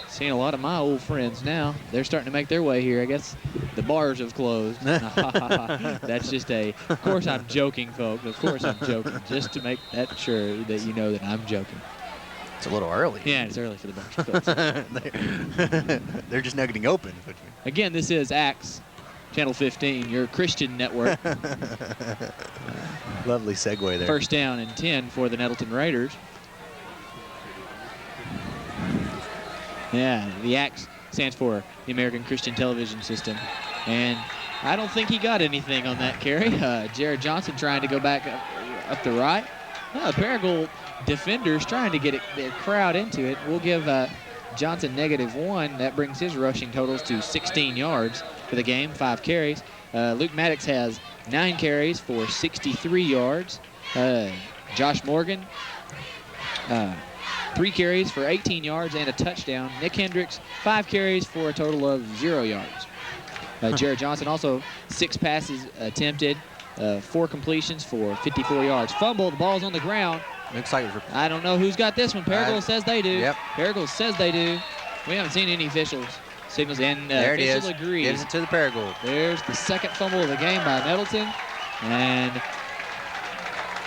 Seeing a lot of my old friends now. They're starting to make their way here. I guess the bars have closed. That's just of course I'm joking, folks. Of course I'm joking, just to make that sure that you know that I'm joking. It's a little early. Yeah, it's early for the bars to close. They're just now getting open. Again, this is Axe, Channel 15, your Christian network. Lovely segue there. 1st down and 10 for the Nettleton Raiders. Yeah, the Axe stands for the American Christian Television System. And I don't think he got anything on that carry. Jared Johnson trying to go back up the right. Paragould defenders trying to get the crowd into it. We'll give Johnson -1. That brings his rushing totals to 16 yards for the game, 5 carries. Luke Maddox has 9 carries for 63 yards. Josh Morgan, 3 carries for 18 yards and a touchdown. Nick Hendricks, 5 carries for a total of 0 yards. Jared Johnson also 6 passes attempted, 4 completions for 54 yards. Fumble, the ball's on the ground. Looks like I don't know who's got this one. Paragould says they do. Yep. Paragould says they do. We haven't seen any officials signals, and there it official is. agrees. Gives it to the Paragould. There's the second fumble of the game by Nettleton, and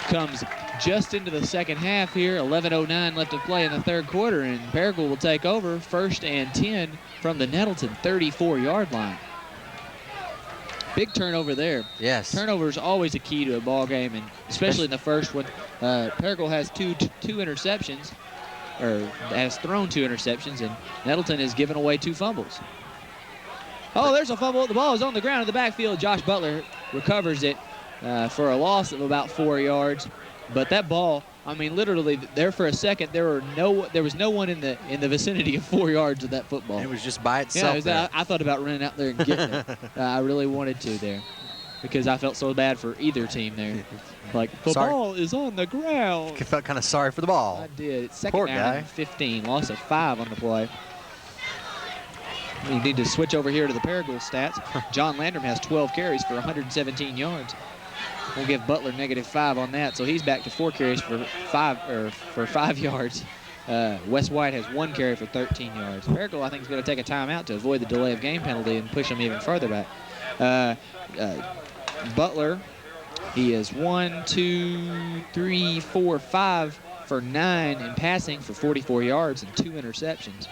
comes just into the second half here. 11:09 left to play in the third quarter, and Paragould will take over 1st and 10 from the Nettleton 34-yard line. Big turnover there. Yes. Turnover is always a key to a ball game, and especially in the first one. Paragould has two interceptions, or has thrown 2 interceptions, and Nettleton has given away 2 fumbles. Oh, there's a fumble. The ball is on the ground in the backfield. Josh Butler recovers it for a loss of about 4 yards. But that ball, I mean, literally there for a second, there was no one in the vicinity of 4 yards of that football. It was just by itself. Yeah, I thought about running out there and getting it. I really wanted to there, because I felt so bad for either team there. Like, the ball is on the ground. I felt kind of sorry for the ball. I did. It's second down and 15. Loss of 5 on the play. We need to switch over here to the Paragould stats. John Landrum has 12 carries for 117 yards. We'll give Butler -5 on that, so he's back to 4 carries for 5 yards. Wes White has 1 carry for 13 yards. Paragould, I think, is going to take a timeout to avoid the delay of game penalty and push him even further back. Butler, he is 1, 2, 3, 4, 5 for 9 in passing for 44 yards and 2 interceptions.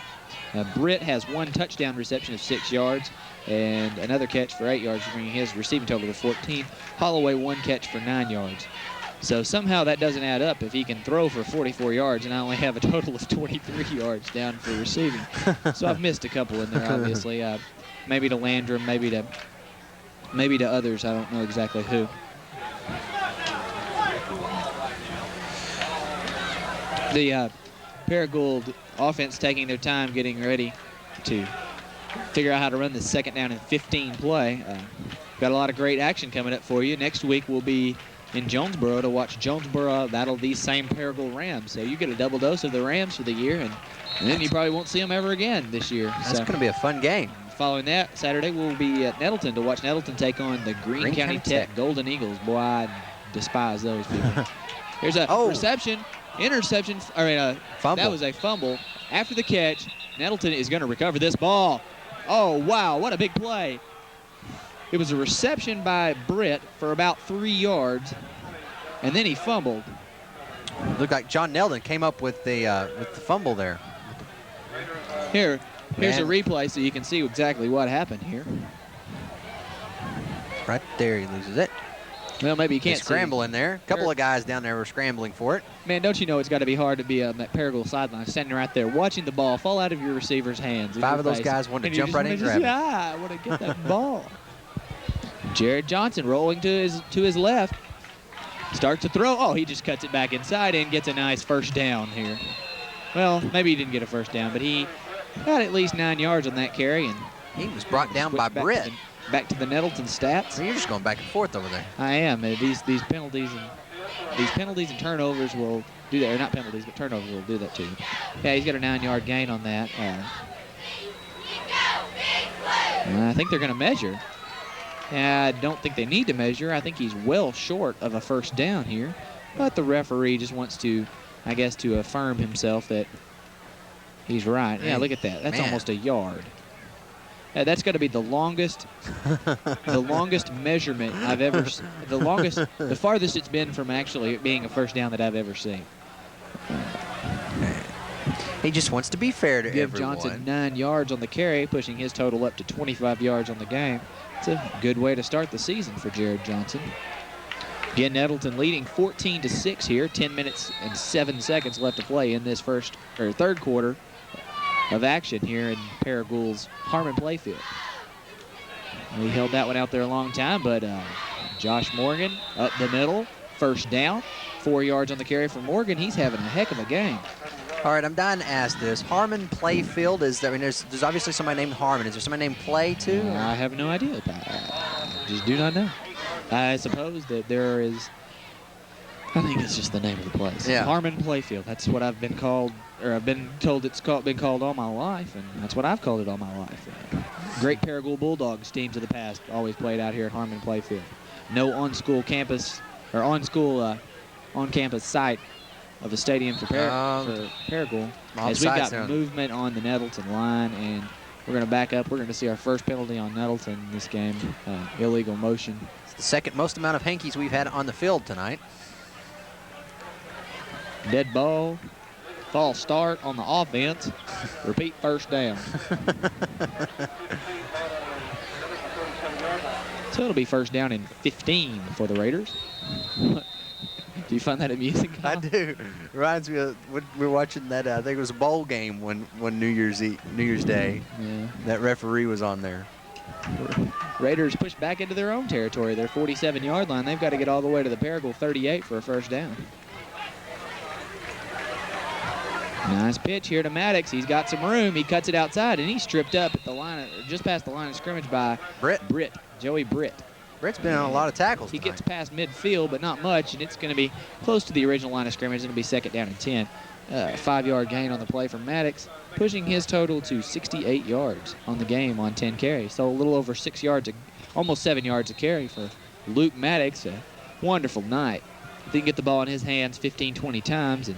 Britt has 1 touchdown reception of 6 yards and another catch for 8 yards, bringing his receiving total to 14. Holloway 1 catch for 9 yards. So somehow that doesn't add up if he can throw for 44 yards and I only have a total of 23 yards down for receiving. So I've missed a couple in there, obviously. Maybe to Landrum, maybe to others. I don't know exactly who. The Paragould offense taking their time getting ready to figure out how to run the 2nd down and 15 play. Got a lot of great action coming up for you. Next week we'll be in Jonesboro to watch Jonesboro battle these same Paragould Rams. So you get a double dose of the Rams for the year, and then you probably won't see them ever again this year. That's going to be a fun game. Following that, Saturday we'll be at Nettleton to watch Nettleton take on the Greene County Tech Golden Eagles. Boy, I despise those people. Here's a reception. Interception, fumble. That was a fumble. After the catch, Nettleton is going to recover this ball. Oh, wow, what a big play. It was a reception by Britt for about 3 yards, and then he fumbled. Looked like John Nettleton came up with the fumble there. Here's a replay so you can see exactly what happened here. Right there, he loses it. Well, maybe you can't scramble in there. A couple of guys down there were scrambling for it. Man, don't you know it's got to be hard to be on that Paragould sideline, standing right there, watching the ball fall out of your receiver's hands. 5 of those guys wanted to jump right in and grab it. I want to get that ball. Jared Johnson rolling to his left. Starts to throw. Oh, he just cuts it back inside and gets a nice first down here. Well, maybe he didn't get a first down, but he got at least 9 yards on that carry. And he was brought down by Britt. Back to the Nettleton stats. You're just going back and forth over there. I am. These penalties and turnovers will do that. Or not penalties, but turnovers will do that to you. Yeah, he's got a 9-yard gain on that. I think they're going to measure. I don't think they need to measure. I think he's well short of a first down here. But the referee just wants to, I guess, to affirm himself that he's right. Yeah, look at that. That's almost a yard. That's got to be the longest measurement I've ever seen. The farthest it's been from actually being a first down that I've ever seen. He just wants to be fair to everyone. Give Johnson 9 yards on the carry, pushing his total up to 25 yards on the game. It's a good way to start the season for Jared Johnson. Again, Nettleton leading 14-6 here. 10 minutes and 7 seconds left to play in this third quarter of action here in Paragould's Harmon Playfield. We held that one out there a long time, but Josh Morgan up the middle, first down, 4 yards on the carry for Morgan. He's having a heck of a game. All right, I'm dying to ask this. Harmon Playfield, there's obviously somebody named Harmon. Is there somebody named Play too? I have no idea. I just do not know. I suppose that there is. I think it's just the name of the place. Yeah. Harmon Playfield. That's what I've been called, or I've been told been called all my life, and that's what I've called it all my life. Great Paragould Bulldogs teams of the past always played out here at Harmon Playfield. No on-school campus or on-campus site of the stadium for Paragould. As we've got movement on the Nettleton line, and we're going to back up. We're going to see our first penalty on Nettleton in this game, illegal motion. It's the second most amount of hankies we've had on the field tonight. Dead ball. False start on the offense. Repeat first down. So it'll be first down and 15 for the Raiders. Do you find that amusing, Kyle? I do. Reminds me of when we were watching that. I think it was a bowl game when New Year's Day. Yeah. That referee was on there. Raiders push back into their own territory. Their 47-yard line. They've got to get all the way to the Paragould 38 for a first down. Nice pitch here to Maddox. He's got some room. He cuts it outside, and he's stripped up at the line, just past the line of scrimmage by Joey Britt. Britt's been on a lot of tackles He tonight. gets past midfield, but not much, and it's going to be close to the original line of scrimmage. It'll be second down and 10. 5-yard gain on the play from Maddox, pushing his total to 68 yards on the game on 10 carries. So a little over 6 yards, almost 7 yards a carry for Luke Maddox. A wonderful night. If he can get the ball in his hands 15, 20 times, and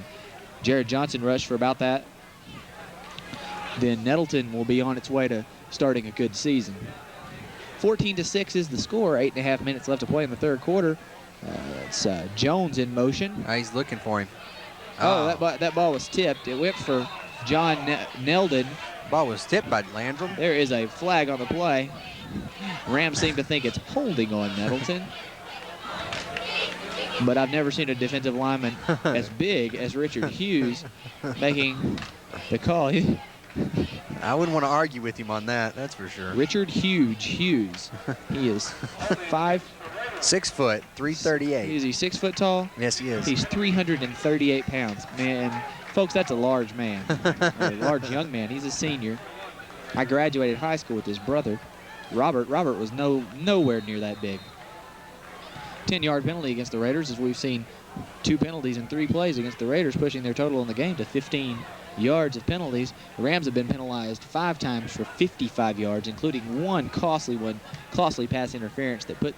Jared Johnson rushed for about that, then Nettleton will be on its way to starting a good season. 14-6 is the score. 8.5 minutes left to play in the third quarter. It's Jones in motion. He's looking for him. Oh, that ball was tipped. It went for John Neldon. Ball was tipped by Landrum. There is a flag on the play. Rams seem to think it's holding on Nettleton. But I've never seen a defensive lineman as big as Richard Hughes making the call. I wouldn't want to argue with him on that, that's for sure. Richard Hughes. He is 6 foot, 338. Is he 6 foot tall? Yes, he is. He's 338 pounds. Man, folks, that's a large man. A large young man. He's a senior. I graduated high school with his brother, Robert. Robert was nowhere near that big. 10-yard penalty against the Raiders, as we've seen 2 penalties in 3 plays against the Raiders, pushing their total in the game to 15 yards of penalties. The Rams have been penalized 5 times for 55 yards, including one costly pass interference that put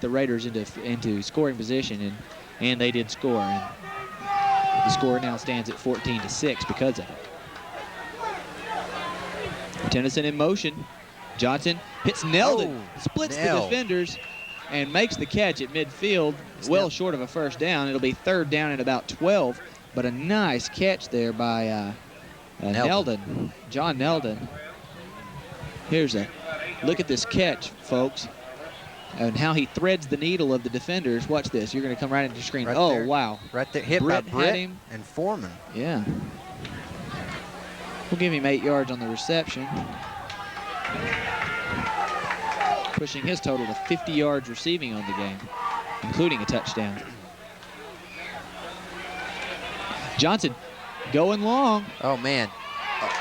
the Raiders into scoring position, and they did score. And the score now stands at 14-6 because of it. Tennyson in motion. Johnson hits Neldon, splits the defenders, and makes the catch at midfield, well short of a first down. It'll be third down at about 12, but a nice catch there by Neldon, John Neldon. Here's a look at this catch, folks, and how he threads the needle of the defenders. Watch this. You're going to come right into the screen. Right there. Wow. Right there, hit by Britt and Foreman. Yeah. We'll give him 8 yards on the reception, pushing his total to 50 yards receiving on the game, including a touchdown. Johnson going long. Oh, man.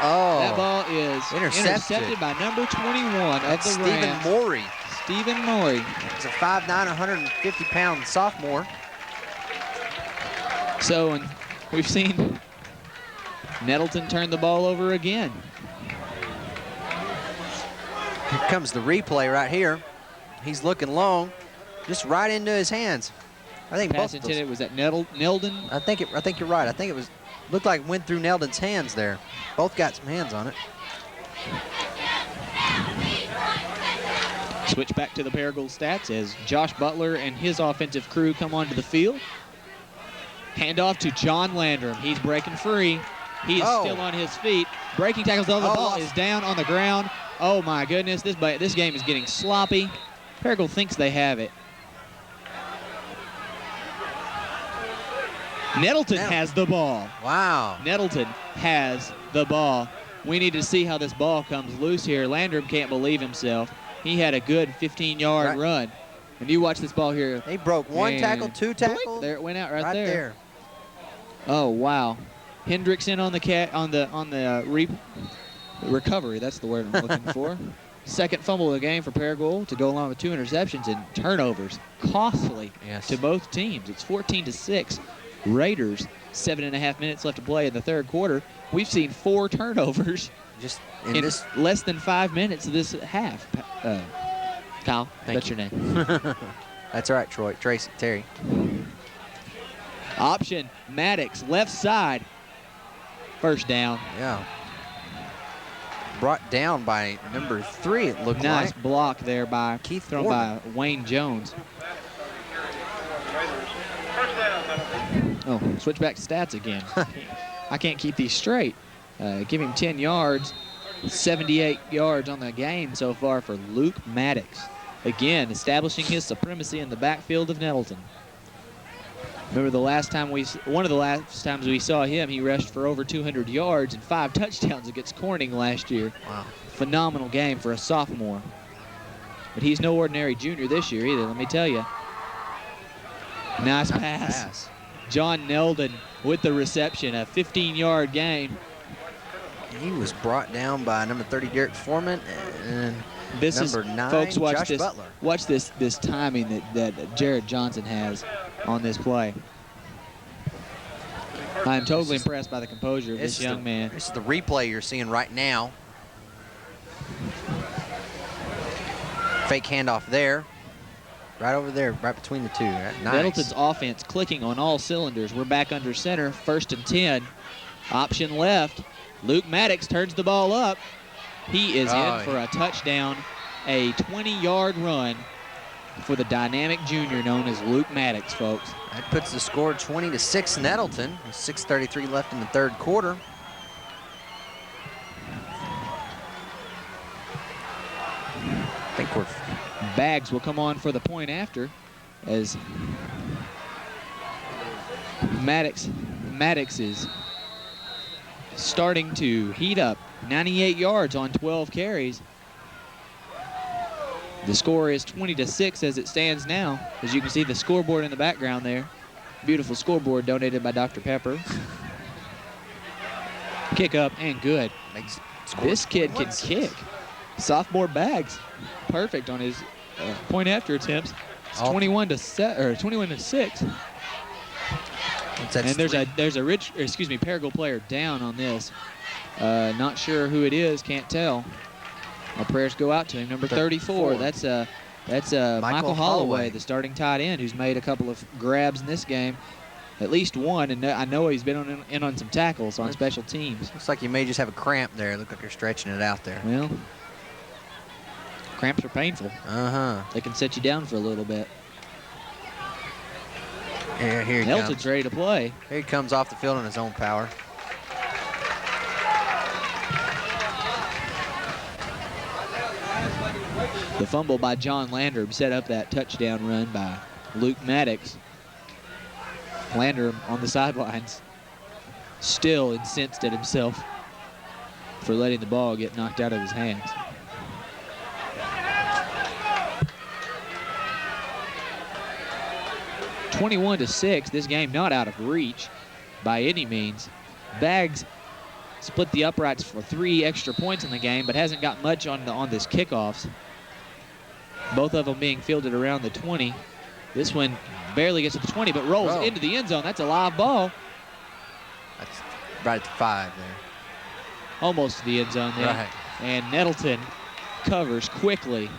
That ball is intercepted by number 21 of the Stephen Rams. Morey. Stephen Morey. He's a 5'9", 150-pound sophomore. So, and we've seen Nettleton turn the ball over again. Here comes the replay right here. He's looking long, just right into his hands. I think Pass both intended was that Neldon. I think you're right. I think it looked like it went through Neldon's hands there. Both got some hands on it. Switch back to the Paragould stats as Josh Butler and his offensive crew come onto the field. Handoff to John Landrum. He's breaking free. He is still on his feet. Breaking tackles. The ball is down on the ground. Oh my goodness, this game is getting sloppy. Paragould thinks they have it. Nettleton has the ball. Wow. Nettleton has the ball. We need to see how this ball comes loose here. Landrum can't believe himself. He had a good 15-yard run. And you watch this ball here. He broke one tackle, 2 tackles. There it went out right there. there. Oh wow. Hendrickson on the recovery. That's the word I'm looking for. Second fumble of the game for Paragould to go along with 2 interceptions and turnovers. Costly to both teams. It's 14-6. Raiders, 7.5 minutes left to play in the third quarter. We've seen 4 turnovers just in this less than 5 minutes of this half. Kyle, that's your name. That's all right, Troy. Terry. Option, Maddox, left side. First down. Yeah. Brought down by number 3, it looked like. Nice block there by Keith thrown Foreman. by Wayne Jones. Oh, switch back to stats again. I can't keep these straight. Give him 10 yards, 78 yards on the game so far for Luke Maddox. Again, establishing his supremacy in the backfield of Nettleton. Remember one of the last times we saw him, he rushed for over 200 yards and 5 touchdowns against Corning last year. Wow. Phenomenal game for a sophomore. But he's no ordinary junior this year either, let me tell you. Nice pass. John Neldon with the reception, a 15-yard gain. He was brought down by number 30, Derek Foreman, and number 9, folks, watch Josh this, Butler. Watch this timing that Jared Johnson has on this play. I am totally impressed by the composure of this young man. This is the replay you're seeing right now. Fake handoff there. Right over there, right between the two. Nice. Nettleton's offense clicking on all cylinders. We're back under center, 1st and 10. Option left. Luke Maddox turns the ball up. He is in for a touchdown, a 20-yard run for the dynamic junior known as Luke Maddox, folks. That puts the score 20-6 Nettleton. With 6:33 left in the 3rd quarter. I think we're... Baggs will come on for the point after as Maddox is starting to heat up. 98 yards on 12 carries. The score is 20-6 as it stands now. As you can see the scoreboard in the background there. Beautiful scoreboard donated by Dr. Pepper. Kick up and good. This kid can kick. Sophomore Baggs, perfect on his point after attempts. It's 21-6. And there's a Paragould player down on this. Not sure who it is, can't tell. Our prayers go out to him. Number 34. That's Michael Holloway, the starting tight end, who's made a couple of grabs in this game. At least one, and I know he's been in on some tackles on special teams. Looks like you may just have a cramp there. Look like you're stretching it out there. Well, cramps are painful. They can set you down for a little bit. Here he Nettleton's comes. ready to play. Here he comes off the field on his own power. The fumble by John Landrum set up that touchdown run by Luke Maddox. Landrum on the sidelines, still incensed at himself for letting the ball get knocked out of his hands. (21-6). This game not out of reach by any means. Baggs split the uprights for 3 extra points in the game, but hasn't got much on this kickoffs. Both of them being fielded around the 20. This one barely gets to the 20, but rolls into the end zone. That's a live ball. That's right at the 5 there. Almost to the end zone there. Right. And Nettleton covers quickly,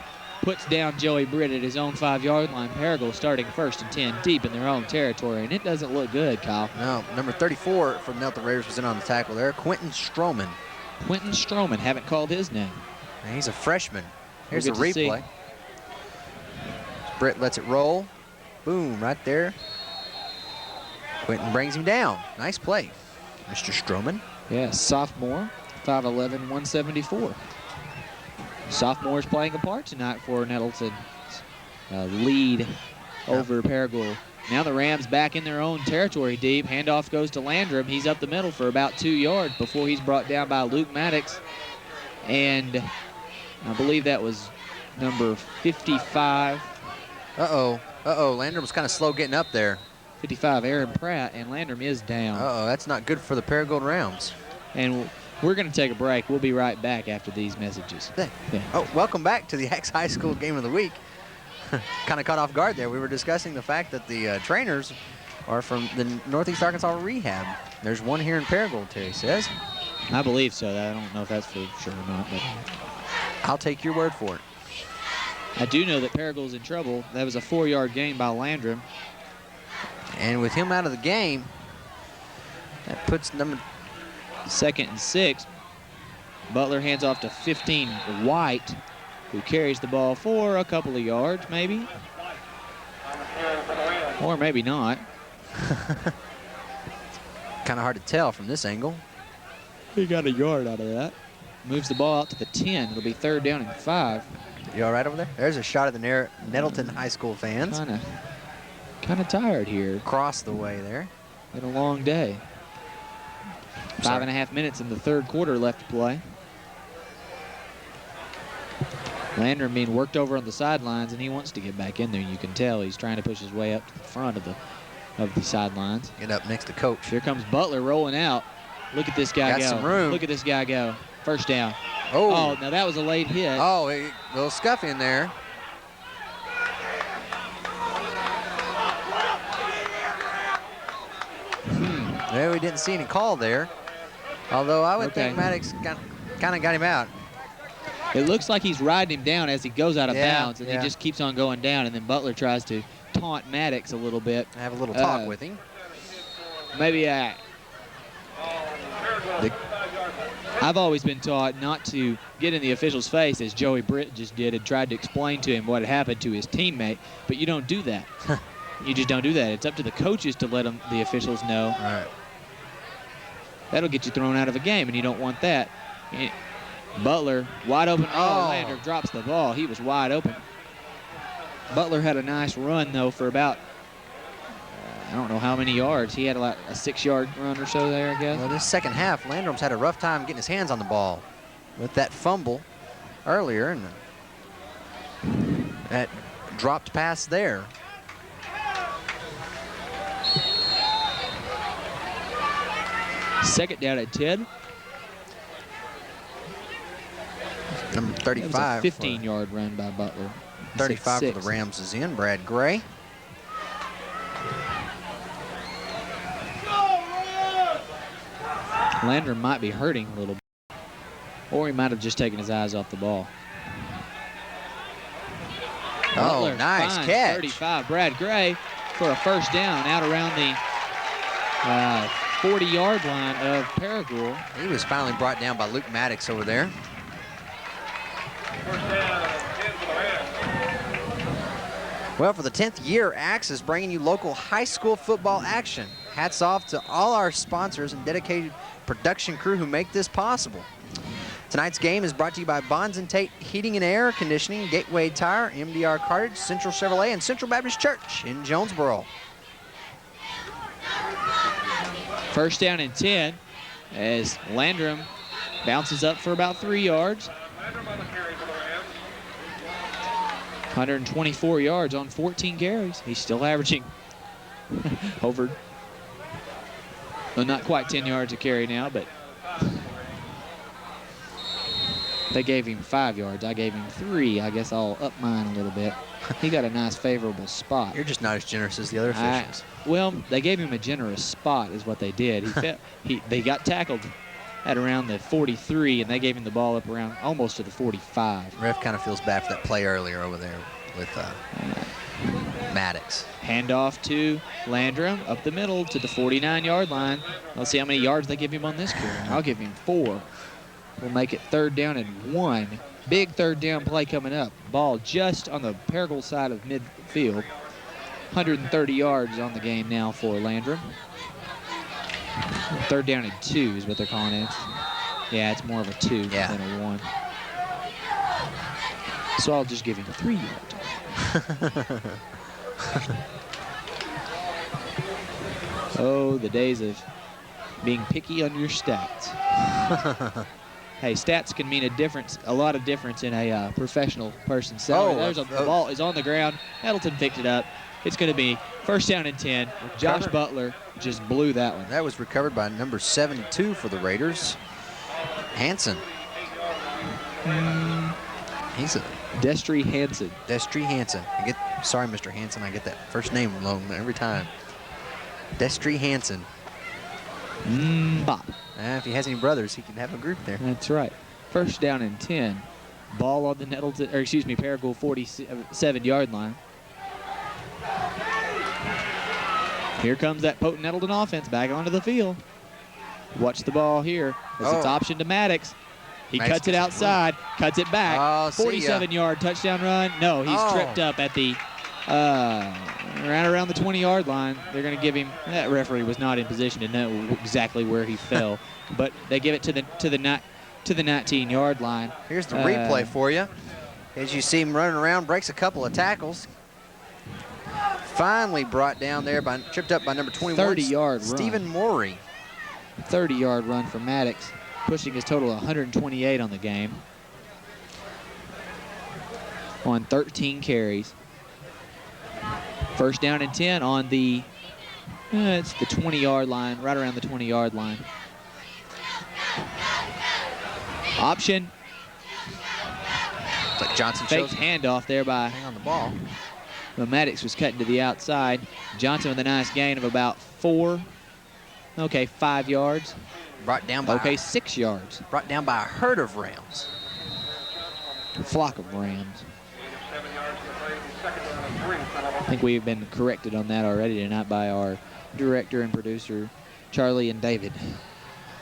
puts down Joey Britt at his own 5-yard line. Paragould starting 1st and 10 deep in their own territory, and it doesn't look good, Kyle. No, number 34 for the Nettleton Raiders was in on the tackle there. Quentin Stroman. Quentin Stroman, haven't called his name. And he's a freshman. Here's We'll the get to replay. Britt lets it roll. Boom, right there. Quentin brings him down. Nice play, Mr. Stroman. Yeah, sophomore, 5'11", 174. Sophomores playing a part tonight for Nettleton's lead over Paragould. Now the Rams back in their own territory deep. Handoff goes to Landrum. He's up the middle for about 2 yards before he's brought down by Luke Maddox. And I believe that was number 55. Landrum was kind of slow getting up there. 55, Aaron Pratt, and Landrum is down. That's not good for the Paragould Rounds. And we're going to take a break. We'll be right back after these messages. Welcome back to the Axe High School Game of the Week. Kind of caught off guard there. We were discussing the fact that the trainers are from the Northeast Arkansas Rehab. There's one here in Paragould, Terry says. I believe so. I don't know if that's for sure or not, but I'll take your word for it. I do know that Paragould's in trouble. That was a 4-yard gain by Landrum. And with him out of the game, that puts number 2nd and 6. Butler hands off to 15 White, who carries the ball for a couple of yards, maybe. Or maybe not. Kind of hard to tell from this angle. He got a yard out of that. Moves the ball out to the 10. It'll be 3rd down and 5. You all right over there? There's a shot of the Nettleton High School fans. Kind of tired here. Across the way there. Been a long day. 5.5 minutes in the 3rd quarter left to play. Landrum being worked over on the sidelines, and he wants to get back in there. You can tell he's trying to push his way up to the front of the sidelines. Get up next to coach. Here comes Butler rolling out. Look at this guy go. Got some room. Look at this guy go. 1st down. Oh, now that was a late hit. Oh, a little scuff in there. Well, we didn't see any call there. Although I would think Maddox kind of got him out. It looks like he's riding him down as he goes out of bounds, and he just keeps on going down, and then Butler tries to taunt Maddox a little bit. Have a little talk with him. Maybe I've always been taught not to get in the official's face, as Joey Britt just did, and tried to explain to him what had happened to his teammate, but you don't do that. You just don't do that. It's up to the coaches to let the officials know. All right. That'll get you thrown out of a game, and you don't want that. Butler, wide open. Oh, Landrum drops the ball. He was wide open. Butler had a nice run, though, for about, I don't know how many yards. He had a 6-yard run or so there, I guess. Well, this second half, Landrum's had a rough time getting his hands on the ball with that fumble earlier and that dropped pass there. Second down at 10. Number 35. 15-yard run by Butler. 35 for the Rams is in. Brad Gray. Landrum might be hurting a little bit, or he might have just taken his eyes off the ball. Oh, nice catch. 35. Brad Gray for a 1st down out around the 40-yard line of Paragould. He was finally brought down by Luke Maddox over there. Well, for the 10th year, Axe is bringing you local high school football action. Hats off to all our sponsors and dedicated production crew who make this possible. Tonight's game is brought to you by Bonds & Tate Heating and Air Conditioning, Gateway Tire, MDR Cartage, Central Chevrolet, and Central Baptist Church in Jonesboro. 1st down and 10 as Landrum bounces up for about 3 yards. 124 yards on 14 carries. He's still averaging over, well, not quite 10 yards a carry now, but they gave him 5 yards. I gave him 3. I guess I'll up mine a little bit. He got a nice favorable spot. You're just not as generous as the other officials. Well, they gave him a generous spot is what they did. They got tackled at around the 43, and they gave him the ball up around almost to the 45. Ref kind of feels bad for that play earlier over there with Maddox. Handoff to Landrum up the middle to the 49-yard line. Let's see how many yards they give him on this carry. I'll give him 4. We'll make it 3rd down and 1. Big 3rd down play coming up. Ball just on the Paragould side of midfield. 130 yards on the game now for Landrum. 3rd down and 2 is what they're calling it. Yeah, it's more of a 2 than a 1. So I'll just give him 3 yards. Oh, the days of being picky on your stats. Hey, stats can mean a lot of difference in a professional person's salary. The ball is on the ground. Nettleton picked it up. It's going to be 1st down and 10. Josh Butler just blew that one. That was recovered by number 72 for the Raiders, Hansen. He's a Destry Hansen. Destry Hansen. Sorry, Mr. Hansen. I get that first name wrong every time. Destry Hansen. Bob. If he has any brothers, he can have a group there. That's right. 1st down and 10. Ball on the Nettleton, or excuse me, Paragould 47-yard line. Here comes that potent Nettleton offense back onto the field. Watch the ball here as it's option to Maddox. He cuts it outside, cuts it back. 47-yard touchdown run. No, he's tripped up at the, right around the 20-yard line. They're going to give him. That referee was not in position to know exactly where he fell, but they give it to the 19-yard line. Here's the replay for you. As you see him running around, breaks a couple of tackles. Finally brought down there by, tripped up by number 21, 30-yard Stephen Morey. 30-yard run for Maddox, pushing his total 128 on the game. On 13 carries. First down and 10 on the, it's the 20-yard line, right around the 20-yard line. Option. Like Johnson Faked shows handoff there by hang on the ball. But Maddox was cutting to the outside. Johnson with a nice gain of about 5 yards. Brought down by 6 yards. Brought down by a herd of Rams. A flock of Rams. I think we've been corrected on that already tonight by our director and producer, Charlie and David.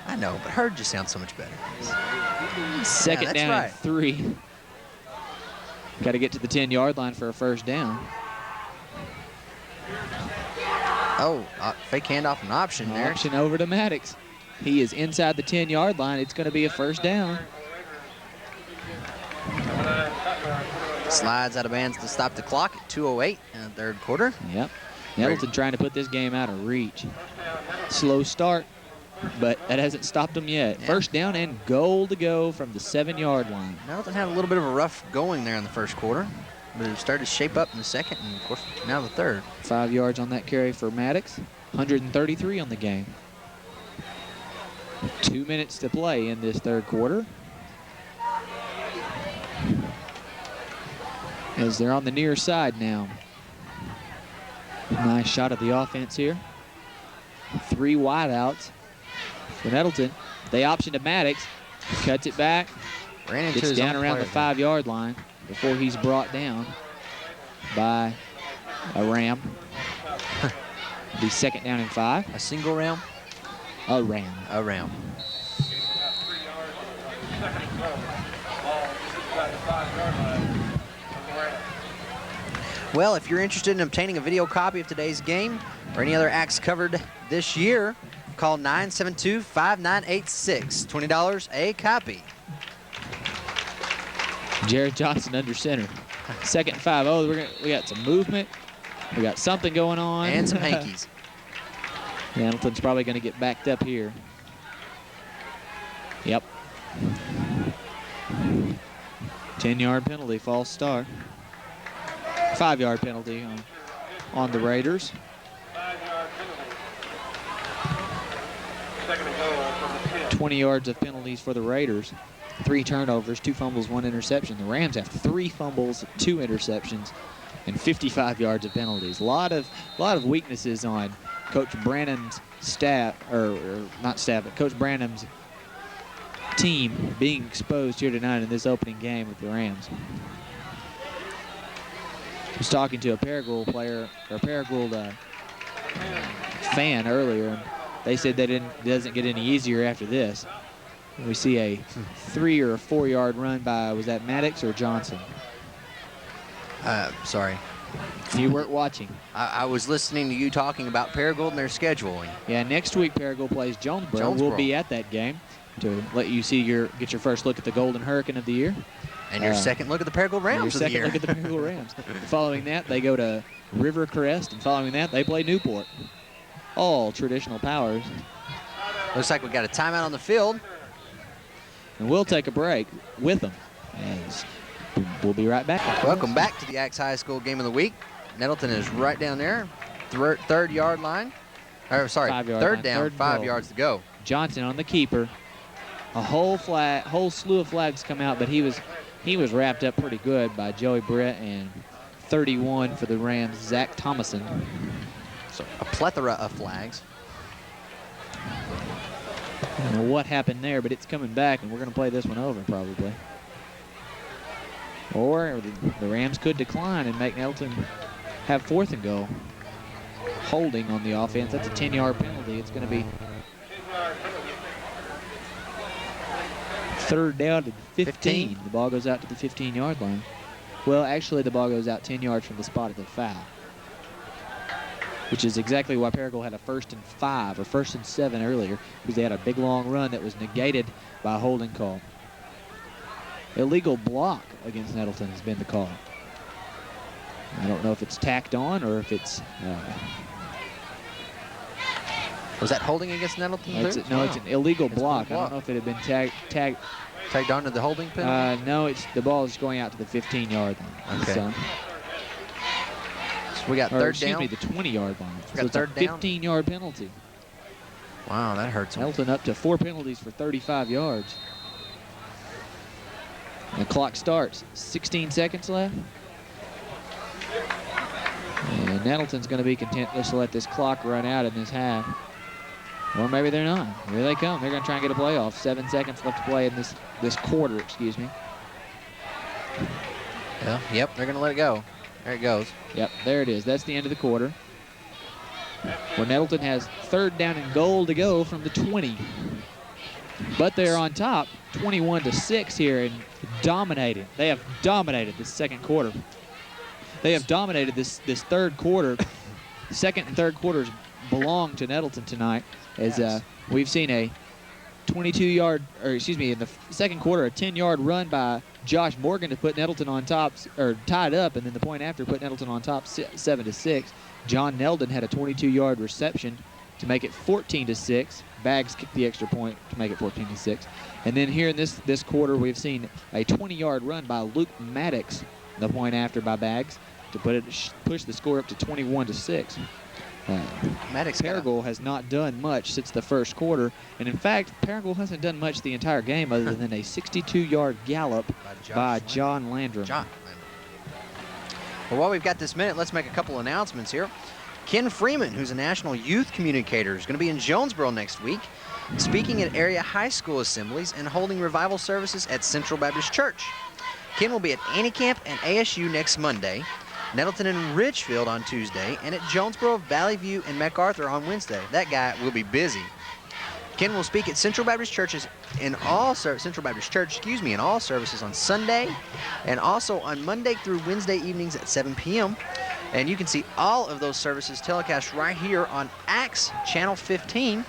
I know, but herd just sounds so much better. Second down and 3. Got to get to the 10-yard line for a first down. Oh, fake handoff and option there. Option over to Maddox. He is inside the 10-yard line. It's going to be a first down. Slides out of bounds to stop the clock at 2:08 in the third quarter. Yep. Nettleton trying to put this game out of reach. Slow start, but that hasn't stopped them yet. Yeah. First down and goal to go from the 7-yard line. Nettleton had a little bit of a rough going there in the first quarter, but it started to shape up in the second and, of course, now the third. 5 yards on that carry for Maddox. 133 on the game. 2 minutes to play in this third quarter. As they're on the near side now. Nice shot of the offense here. 3 wideouts for Nettleton. They option to Maddox. Cuts it back. Gets down around the 5-yard line before he's brought down by a Ram. The second down and 5. A single Ram? A Ram. A Ram. Well, if you're interested in obtaining a video copy of today's game or any other acts covered this year, call 972-5986. $20 a copy. Jared Johnson under center. Second and 5. Oh, we got some movement. We got something going on. And some hankies. Nettleton's probably going to get backed up here. Yep. 10-yard penalty, false start. 5-yard penalty on the Raiders. 20 yards of penalties for the Raiders. 3 turnovers, 2 fumbles, 1 interception. The Rams have 3 fumbles, 2 interceptions, and 55 yards of penalties. A lot of weaknesses on Coach Branham's staff, or not staff, but Coach Branham's team being exposed here tonight in this opening game with the Rams. I was talking to a Paragould player, or a Paragould fan earlier, and they said that it doesn't get any easier after this. We see a 3 or 4 yard run by, was that Maddox or Johnson? Sorry. You weren't watching. I was listening to you talking about Paragould and their scheduling. Yeah, next week Paragould plays Jonesboro. We'll be at that game to let you see get your first look at the Golden Hurricane of the year. And your second look at the Paragould Rams of the year. Your second look at the Paragould Rams. Following that, they go to Rivercrest, and following that, they play Newport. All traditional powers. Looks like we got a timeout on the field. And we'll take a break with them. And we'll be right back. Welcome back to the Axe High School Game of the Week. Nettleton is right down there. Third yard line. Or sorry, third down, 5 yards to go. Johnson on the keeper. A whole slew of flags come out, but he was wrapped up pretty good by Joey Brett and 31 for the Rams, Zach Thomason. So a plethora of flags. I don't know what happened there, but it's coming back, and we're going to play this one over probably. Or the Rams could decline and make Nettleton have 4th and goal. Holding on the offense. That's a 10-yard penalty. It's going to be 3rd down to 15. The ball goes out to the 15-yard line. Well, actually, the ball goes out 10 yards from the spot of the foul. which is exactly why Paragould had a 1st and 5 or 1st and 7 earlier, because they had a big long run that was negated by a holding call. Illegal block against Nettleton has been the call. I don't know if it's tacked on or if it's... Was that holding against Nettleton? It's an illegal block. I don't know if it had been tagged onto the holding penalty? No, the ball is going out to the 15-yard line. Okay. So we got third down. down. Excuse me, the 20-yard line. We got third down. 15-yard penalty. Wow, that hurts. Nettleton up to 4 penalties for 35 yards. And the clock starts. 16 seconds left. And Nettleton's going to be content just to let this clock run out in this half. Or maybe they're not. Here they come. They're going to try and get a playoff. 7 seconds left to play in this quarter, excuse me. Yeah, yep, they're going to let it go. There it goes. Yep, there it is. That's the end of the quarter. Where Nettleton has 3rd down and goal to go from the 20. But they're on top, 21-6 here, and dominated. They have dominated this second quarter. They have dominated this third quarter. Second and third quarters belong to Nettleton tonight, as we've seen a 22-yard, or excuse me, in the second quarter, a 10-yard run by Josh Morgan to put Nettleton on top, or tied up, and then the point after put Nettleton on top 7-6. John Neldon had a 22-yard reception to make it 14-6. Baggs kicked the extra point to make it 14-6. And then here in this quarter, we've seen a 20-yard run by Luke Maddox, the point after by Baggs, to push the score up to 21-6. Paragould has not done much since the first quarter, and in fact, Paragould hasn't done much the entire game other than a 62-yard gallop by John Landrum. Well, while we've got this minute, let's make a couple announcements here. Ken Freeman, who's a national youth communicator, is going to be in Jonesboro next week, speaking at area high school assemblies and holding revival services at Central Baptist Church. Ken will be at Annie Camp and ASU next Monday, Nettleton and Ridgefield on Tuesday, and at Jonesboro, Valley View, and MacArthur on Wednesday. That guy will be busy. Ken will speak at Central Baptist Churches in all services on Sunday, and also on Monday through Wednesday evenings at 7 p.m. And you can see all of those services telecast right here on AX Channel 15.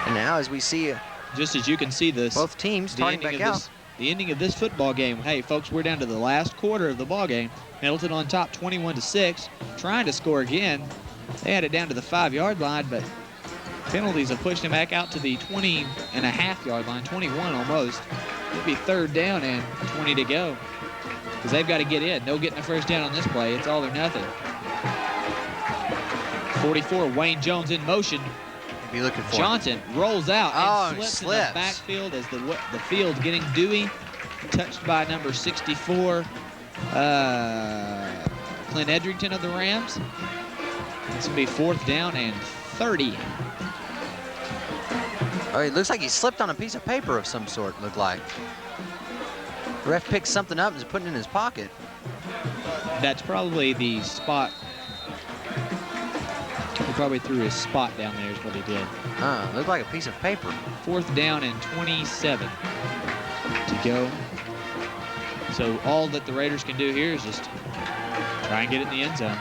And now, as we see, just as you can see this, both teams starting back out. The ending of this football game. Hey, folks, we're down to the last quarter of the ball game. Nettleton on top, 21-6, trying to score again. They had it down to the 5-yard line, but penalties have pushed him back out to the 20.5-yard line, 21 almost. It'll be 3rd down and 20 to go, because they've got to get in. No getting a first down on this play. It's all or nothing. 44, Wayne Jones in motion. Be looking for Johnson rolls out and slips in the slips. backfield as the field's getting dewy. Touched by number 64, Clint Edrington of the Rams. It's going to be 4th down and 30. Oh, it looks like he slipped on a piece of paper of some sort, looked like. The ref picked something up and is putting it in his pocket. That's probably the spot. He probably threw his spot down there is what he did. Looked like a piece of paper. 4th down and 27 to go. So all that the Raiders can do here is just try and get it in the end zone.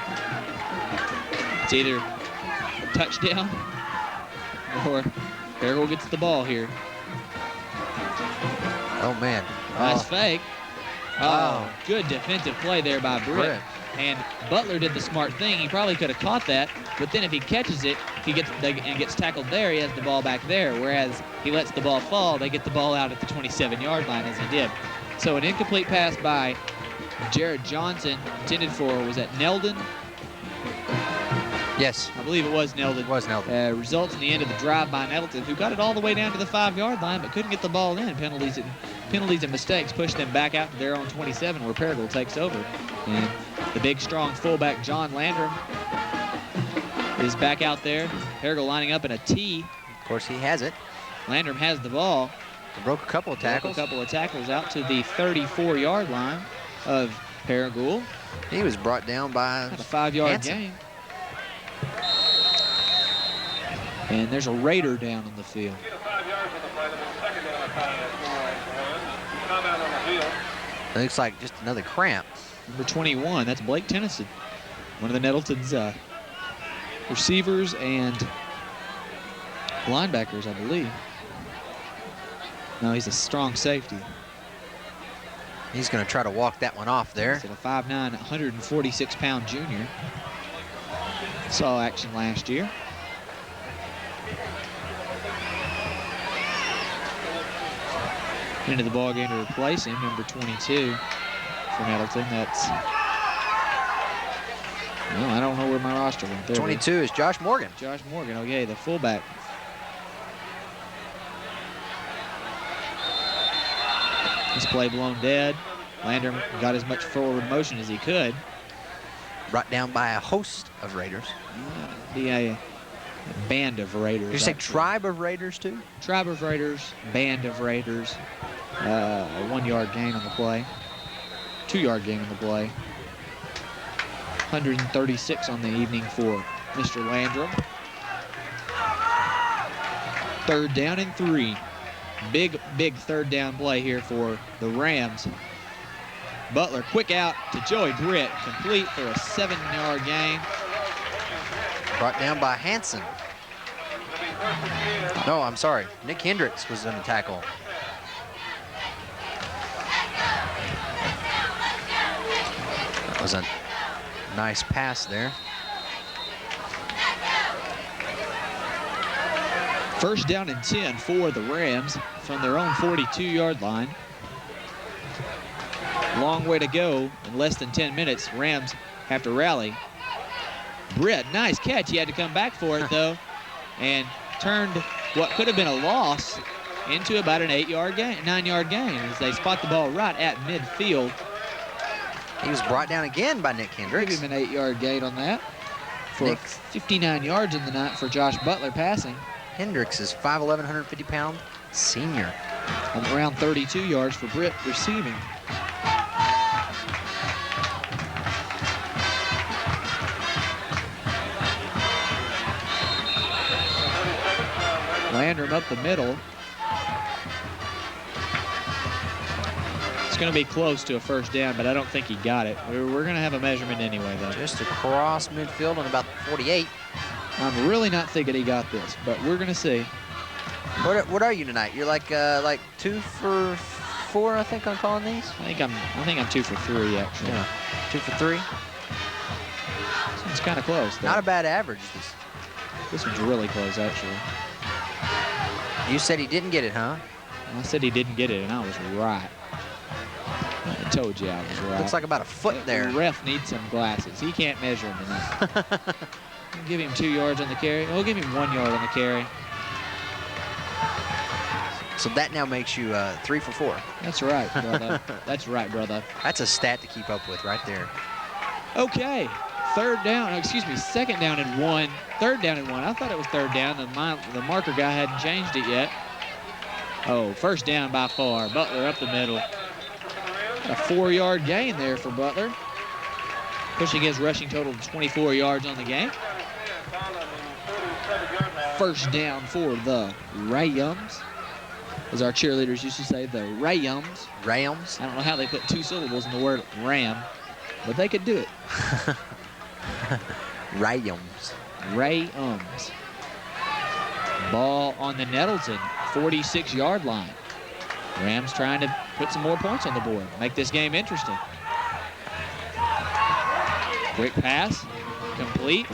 It's either touchdown or Paragould gets the ball here. Oh, man. Nice fake. Oh, good defensive play there by Britt. And Butler did the smart thing. He probably could have caught that, but then if he catches it, he gets tackled there, he has the ball back there. Whereas he lets the ball fall, they get the ball out at the 27-yard line as he did. So an incomplete pass by Jared Johnson, intended for, was that Neldon? Yes. I believe it was Neldon. It was Neldon. Results in the end of the drive by Nettleton, who got it all the way down to the 5-yard line, but couldn't get the ball in. Penalties and mistakes pushed them back out to their own 27, where Paragould takes over. And the big, strong fullback, John Landrum, is back out there. Paragould lining up in a T. Of course, he has it. Landrum has the ball. He broke a couple of tackles. Out to the 34-yard line of Paragould. He was brought down by a 5-yard gain. And there's a Raider down on the field. It looks like just another cramp. Number 21, that's Blake Tennyson, one of the Nettleton's receivers and linebackers, I believe. No, he's a strong safety. He's going to try to walk that one off there. He's a 5'9", 146-pound junior. Saw action last year. Into the ball game to replace him, number 22 for Nettleton. That's, well, I don't know where my roster went there. 22 is Josh Morgan. Josh Morgan, okay, the fullback. This play blown dead. Landrum got as much forward motion as he could. Brought down by a host of Raiders. Be a band of Raiders. Did you say tribe of Raiders too? Tribe of Raiders, band of Raiders. A 1-yard gain on the play. 2-yard gain on the play. 136 on the evening for Mr. Landrum. 3rd down and 3. Big 3rd down play here for the Rams. Butler quick out to Joey Britt, complete for a 7-yard gain. Brought down by Hanson. No, I'm sorry. Nick Hendricks was in the tackle. That was a nice pass there. 1st down and 10 for the Rams from their own 42-yard line. Long way to go in less than 10 minutes. Rams have to rally. Britt, nice catch. He had to come back for it, though, and turned what could have been a loss into about an 8-yard gain, 9-yard gain, as they spot the ball right at midfield. He was brought down again by Nick Hendricks. Give him an 8-yard gain on that for 59 yards in the night for Josh Butler passing. Hendricks is 5'11", 150-pound senior. And around 32 yards for Britt receiving. Landrum up the middle. It's going to be close to a 1st down, but I don't think he got it. We're going to have a measurement anyway, though. Just across midfield on about 48. I'm really not thinking he got this, but we're going to see. What are you tonight? You're like 2 for 4, I think, on calling these. I think I'm 2 for 3 actually. Yeah, 2 for 3. It's kind of close, though. Not a bad average. This one's really close, actually. You said he didn't get it, huh? I said he didn't get it, and I was right. I told you I was right. Looks like about a foot there. The ref needs some glasses. He can't measure him enough. We'll give him 2 yards on the carry. We'll give him 1 yard on the carry. So that now makes you 3 for 4. That's right, brother. That's right, brother. That's a stat to keep up with right there. Okay. 2nd down and 1. 3rd down and 1. I thought it was 3rd down. The marker guy hadn't changed it yet. Oh, 1st down by far. Butler up the middle. A 4-yard gain there for Butler. Pushing his rushing total to 24 yards on the game. 1st down for the Rams. As our cheerleaders used to say, the Rams. Rams? I don't know how they put 2 syllables in the word ram, but they could do it. Rams. Rams. Ball on the Nettleton 46-yard line. Rams trying to put some more points on the board, make this game interesting. Quick pass, complete.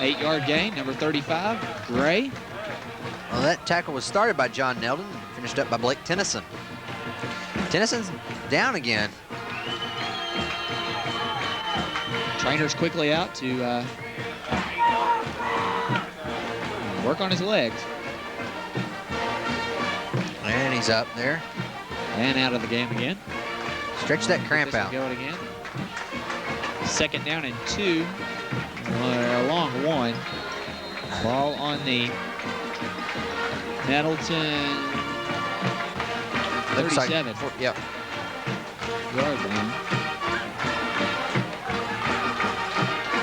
8-yard gain, number 35, Gray. Well, that tackle was started by John Nettleton, finished up by Blake Tennyson. Tennyson's down again. Trainer's quickly out to work on his legs. And he's up there. And out of the game again. Stretch that cramp out. Going again. 2nd down and 2. A long 1. Ball on the Nettleton 37. Yep. Yard line.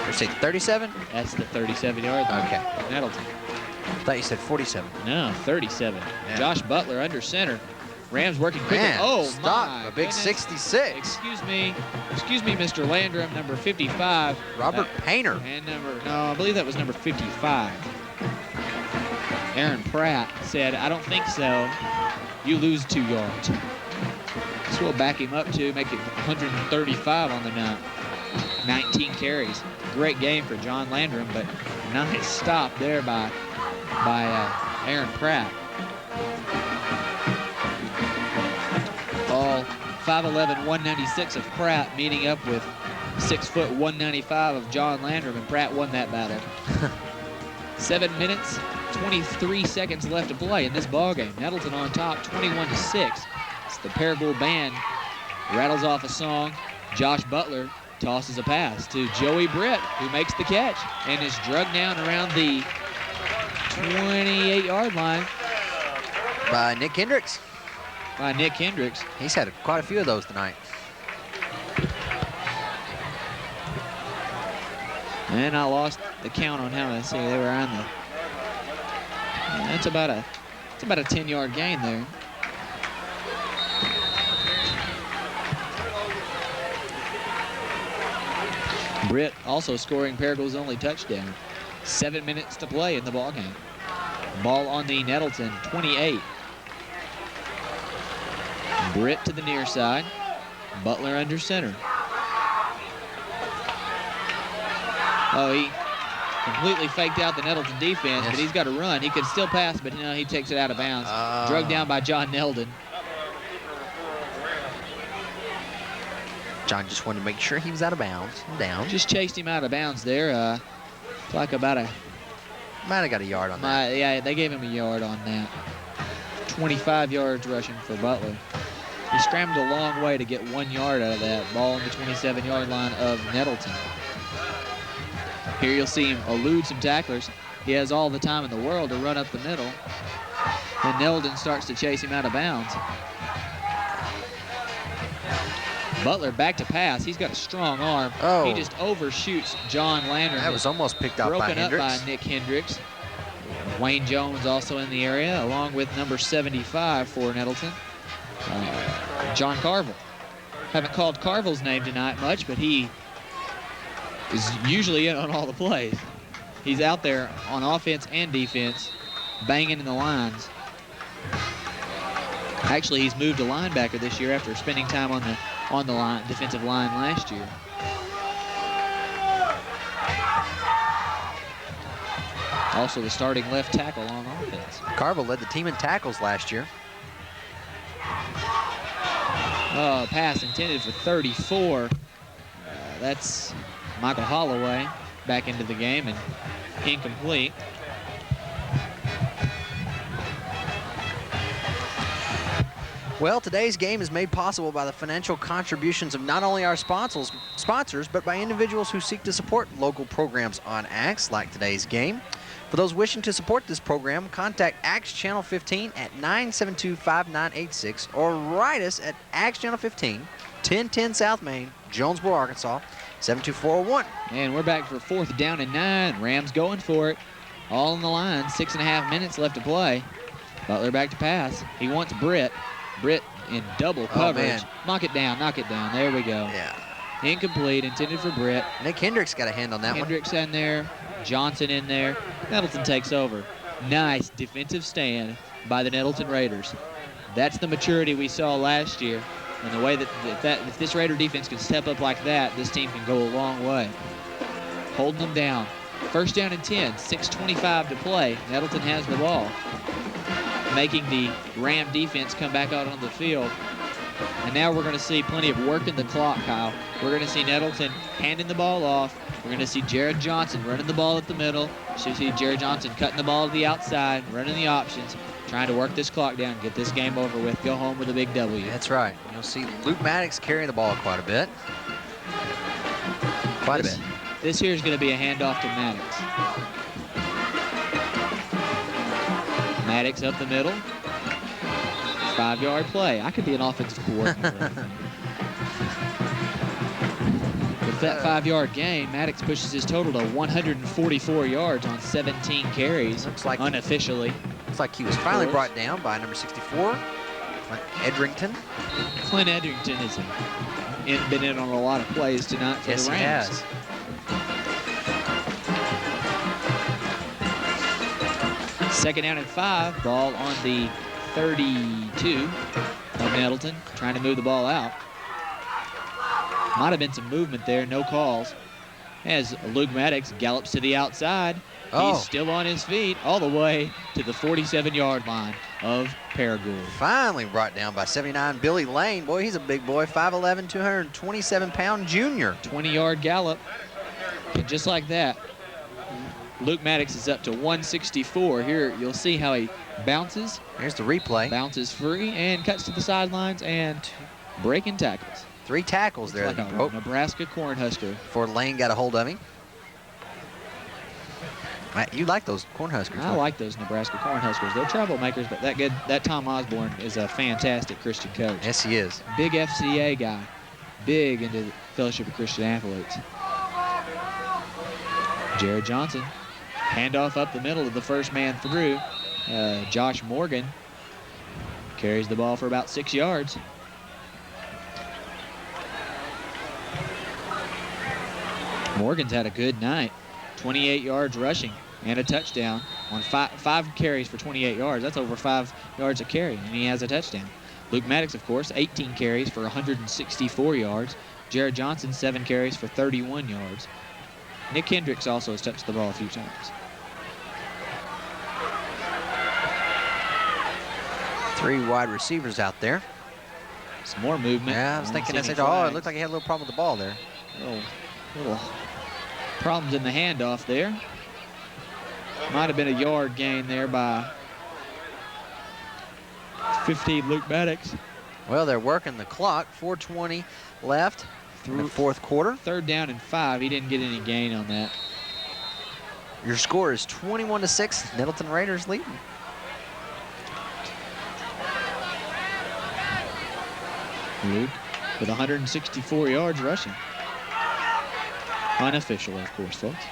You say 37? That's the 37-yard line. Okay. Nettleton. I thought you said 47. No, 37. Yeah. Josh Butler under center. Rams working quickly. Man, Oh, stop. my A big goodness. 66. Excuse me, Mr. Landrum, number 55. Robert Painter. And no, I believe that was number 55. Aaron Pratt said, I don't think so. You lose 2 yards. This will back him up to make it 135 on the night. 19 carries. Great game for John Landrum, but nice stop there by Aaron Pratt. All 5'11", 196 of Pratt meeting up with 6', 195 of John Landrum, and Pratt won that battle. 7 minutes, 23 seconds left to play in this ballgame. Nettleton on top, 21-6. It's the Paragould band rattles off a song. Josh Butler tosses a pass to Joey Britt, who makes the catch and is drugged down around the 28-yard line By Nick Hendricks. He's had quite a few of those tonight. And I lost the count on how many. See, they were on the. That's about a 10-yard gain there. Britt also scoring Paragould's only touchdown. 7 minutes to play in the ballgame. Ball on the Nettleton 28. Britt to the near side. Butler under center. Oh, he completely faked out the Nettleton defense, but he's got to run. He could still pass, but no, he takes it out of bounds. Drugged down by John Neldon. John just wanted to make sure he was out of bounds. Down. Just chased him out of bounds there. Like about a. Might have got a yard on that. Yeah, they gave him a yard on that. 25 yards rushing for Butler. He scrambled a long way to get 1 yard out of that. Ball on the 27-yard line of Nettleton. Here you'll see him elude some tacklers. He has all the time in the world to run up the middle. And Neldon starts to chase him out of bounds. Butler back to pass. He's got a strong arm. Oh. He just overshoots John Landrum. That was almost picked up by Hendricks. Broken up by Nick Hendricks. Wayne Jones also in the area, along with number 75 for Nettleton, John Carville. Haven't called Carville's name tonight much, but he is usually in on all the plays. He's out there on offense and defense, banging in the lines. Actually, he's moved to linebacker this year after spending time on the line, defensive line last year. Also the starting left tackle on offense. Carville led the team in tackles last year. Pass intended for 34. That's Michael Holloway back into the game and incomplete. Well, today's game is made possible by the financial contributions of not only our sponsors, but by individuals who seek to support local programs on AX, like today's game. For those wishing to support this program, contact AX Channel 15 at 972-5986 or write us at AX Channel 15, 1010 South Main, Jonesboro, Arkansas, 72401. And we're back for 4th down and 9. Rams going for it. All on the line. 6.5 minutes left to play. Butler back to pass. He wants Britt. Britt in double coverage. Knock it down, knock it down. There we go. Yeah. Incomplete, intended for Britt. Nick Hendricks got a hand on that Hendricks in there. Johnson in there. Nettleton takes over. Nice defensive stand by the Nettleton Raiders. That's the maturity we saw last year. And the way that if this Raider defense can step up like that, this team can go a long way. Holding them down. 1st down and 10, 6:25 to play. Nettleton has the ball, making the Ram defense come back out on the field. And now we're going to see plenty of work in the clock, Kyle. We're going to see Nettleton handing the ball off. We're going to see Jared Johnson running the ball at the middle. Should see Jared Johnson cutting the ball to the outside, running the options, trying to work this clock down, get this game over with, go home with a big W. That's right. You'll see Luke Maddox carrying the ball quite a bit. Quite a bit. This here is going to be a handoff to Maddox. Maddox up the middle. 5-yard play. I could be an offensive coordinator. With that 5-yard gain, Maddox pushes his total to 144 yards on 17 carries. Looks like unofficially. Looks like he was finally brought down by number 64. Edrington. Clint Edrington has been in on a lot of plays tonight for the Rams. Yes, he has. Second down and 5. Ball on the 32 of Nettleton, trying to move the ball out. Might have been some movement there, no calls. As Luke Maddox gallops to the outside. He's still on his feet all the way to the 47-yard line of Paragould. Finally brought down by 79, Billy Lane. Boy, he's a big boy, 5'11", 227-pound junior. 20-yard gallop. And just like that, Luke Maddox is up to 164. Here you'll see how he bounces. Here's the replay. Bounces free and cuts to the sidelines and breaking tackles. 3 tackles there. Like a Nebraska Cornhusker. Before Lane got a hold of him. Matt, you like those Cornhuskers? I like those Nebraska Cornhuskers. They're troublemakers, but that Tom Osborne is a fantastic Christian coach. Yes, he is. Big FCA guy. Big into the Fellowship of Christian Athletes. Jared Johnson. Handoff up the middle of the first man through. Josh Morgan carries the ball for about 6 yards. Morgan's had a good night. 28 yards rushing and a touchdown on 5 carries for 28 yards. That's over 5 yards a carry, and he has a touchdown. Luke Maddox, of course, 18 carries for 164 yards. Jared Johnson, 7 carries for 31 yards. Nick Hendricks also has touched the ball a few times. 3 wide receivers out there. Some more movement. Yeah, I was thinking, it looked like he had a little problem with the ball there. Little problems in the handoff there. Might have been a yard gain there by 15 Luke Maddox. Well, they're working the clock. 4:20 left through the 4th quarter. 3rd down and 5. He didn't get any gain on that. Your score is 21-6. Nettleton Raiders leading. Luke with 164 yards rushing. Unofficial, of course, folks.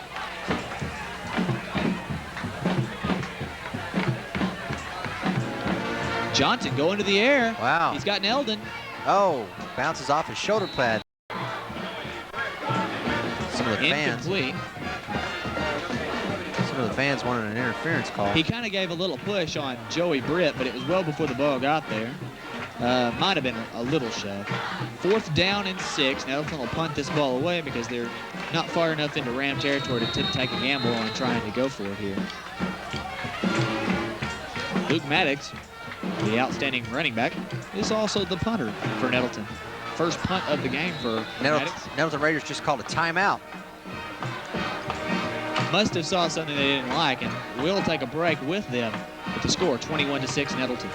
Johnson going to the air. Wow. He's got Neldon. Oh, bounces off his shoulder pad. Some of the Incomplete. Some of the fans wanted an interference call. He kind of gave a little push on Joey Britt, but it was well before the ball got there. Might have been a little shove. 4th down and 6. Nettleton will punt this ball away because they're not far enough into Ram territory to take a gamble on trying to go for it here. Luke Maddox, the outstanding running back, is also the punter for Nettleton. First punt of the game for Maddox. Nettleton Raiders just called a timeout. Must have saw something they didn't like, and will take a break with them with the score 21-6 Nettleton.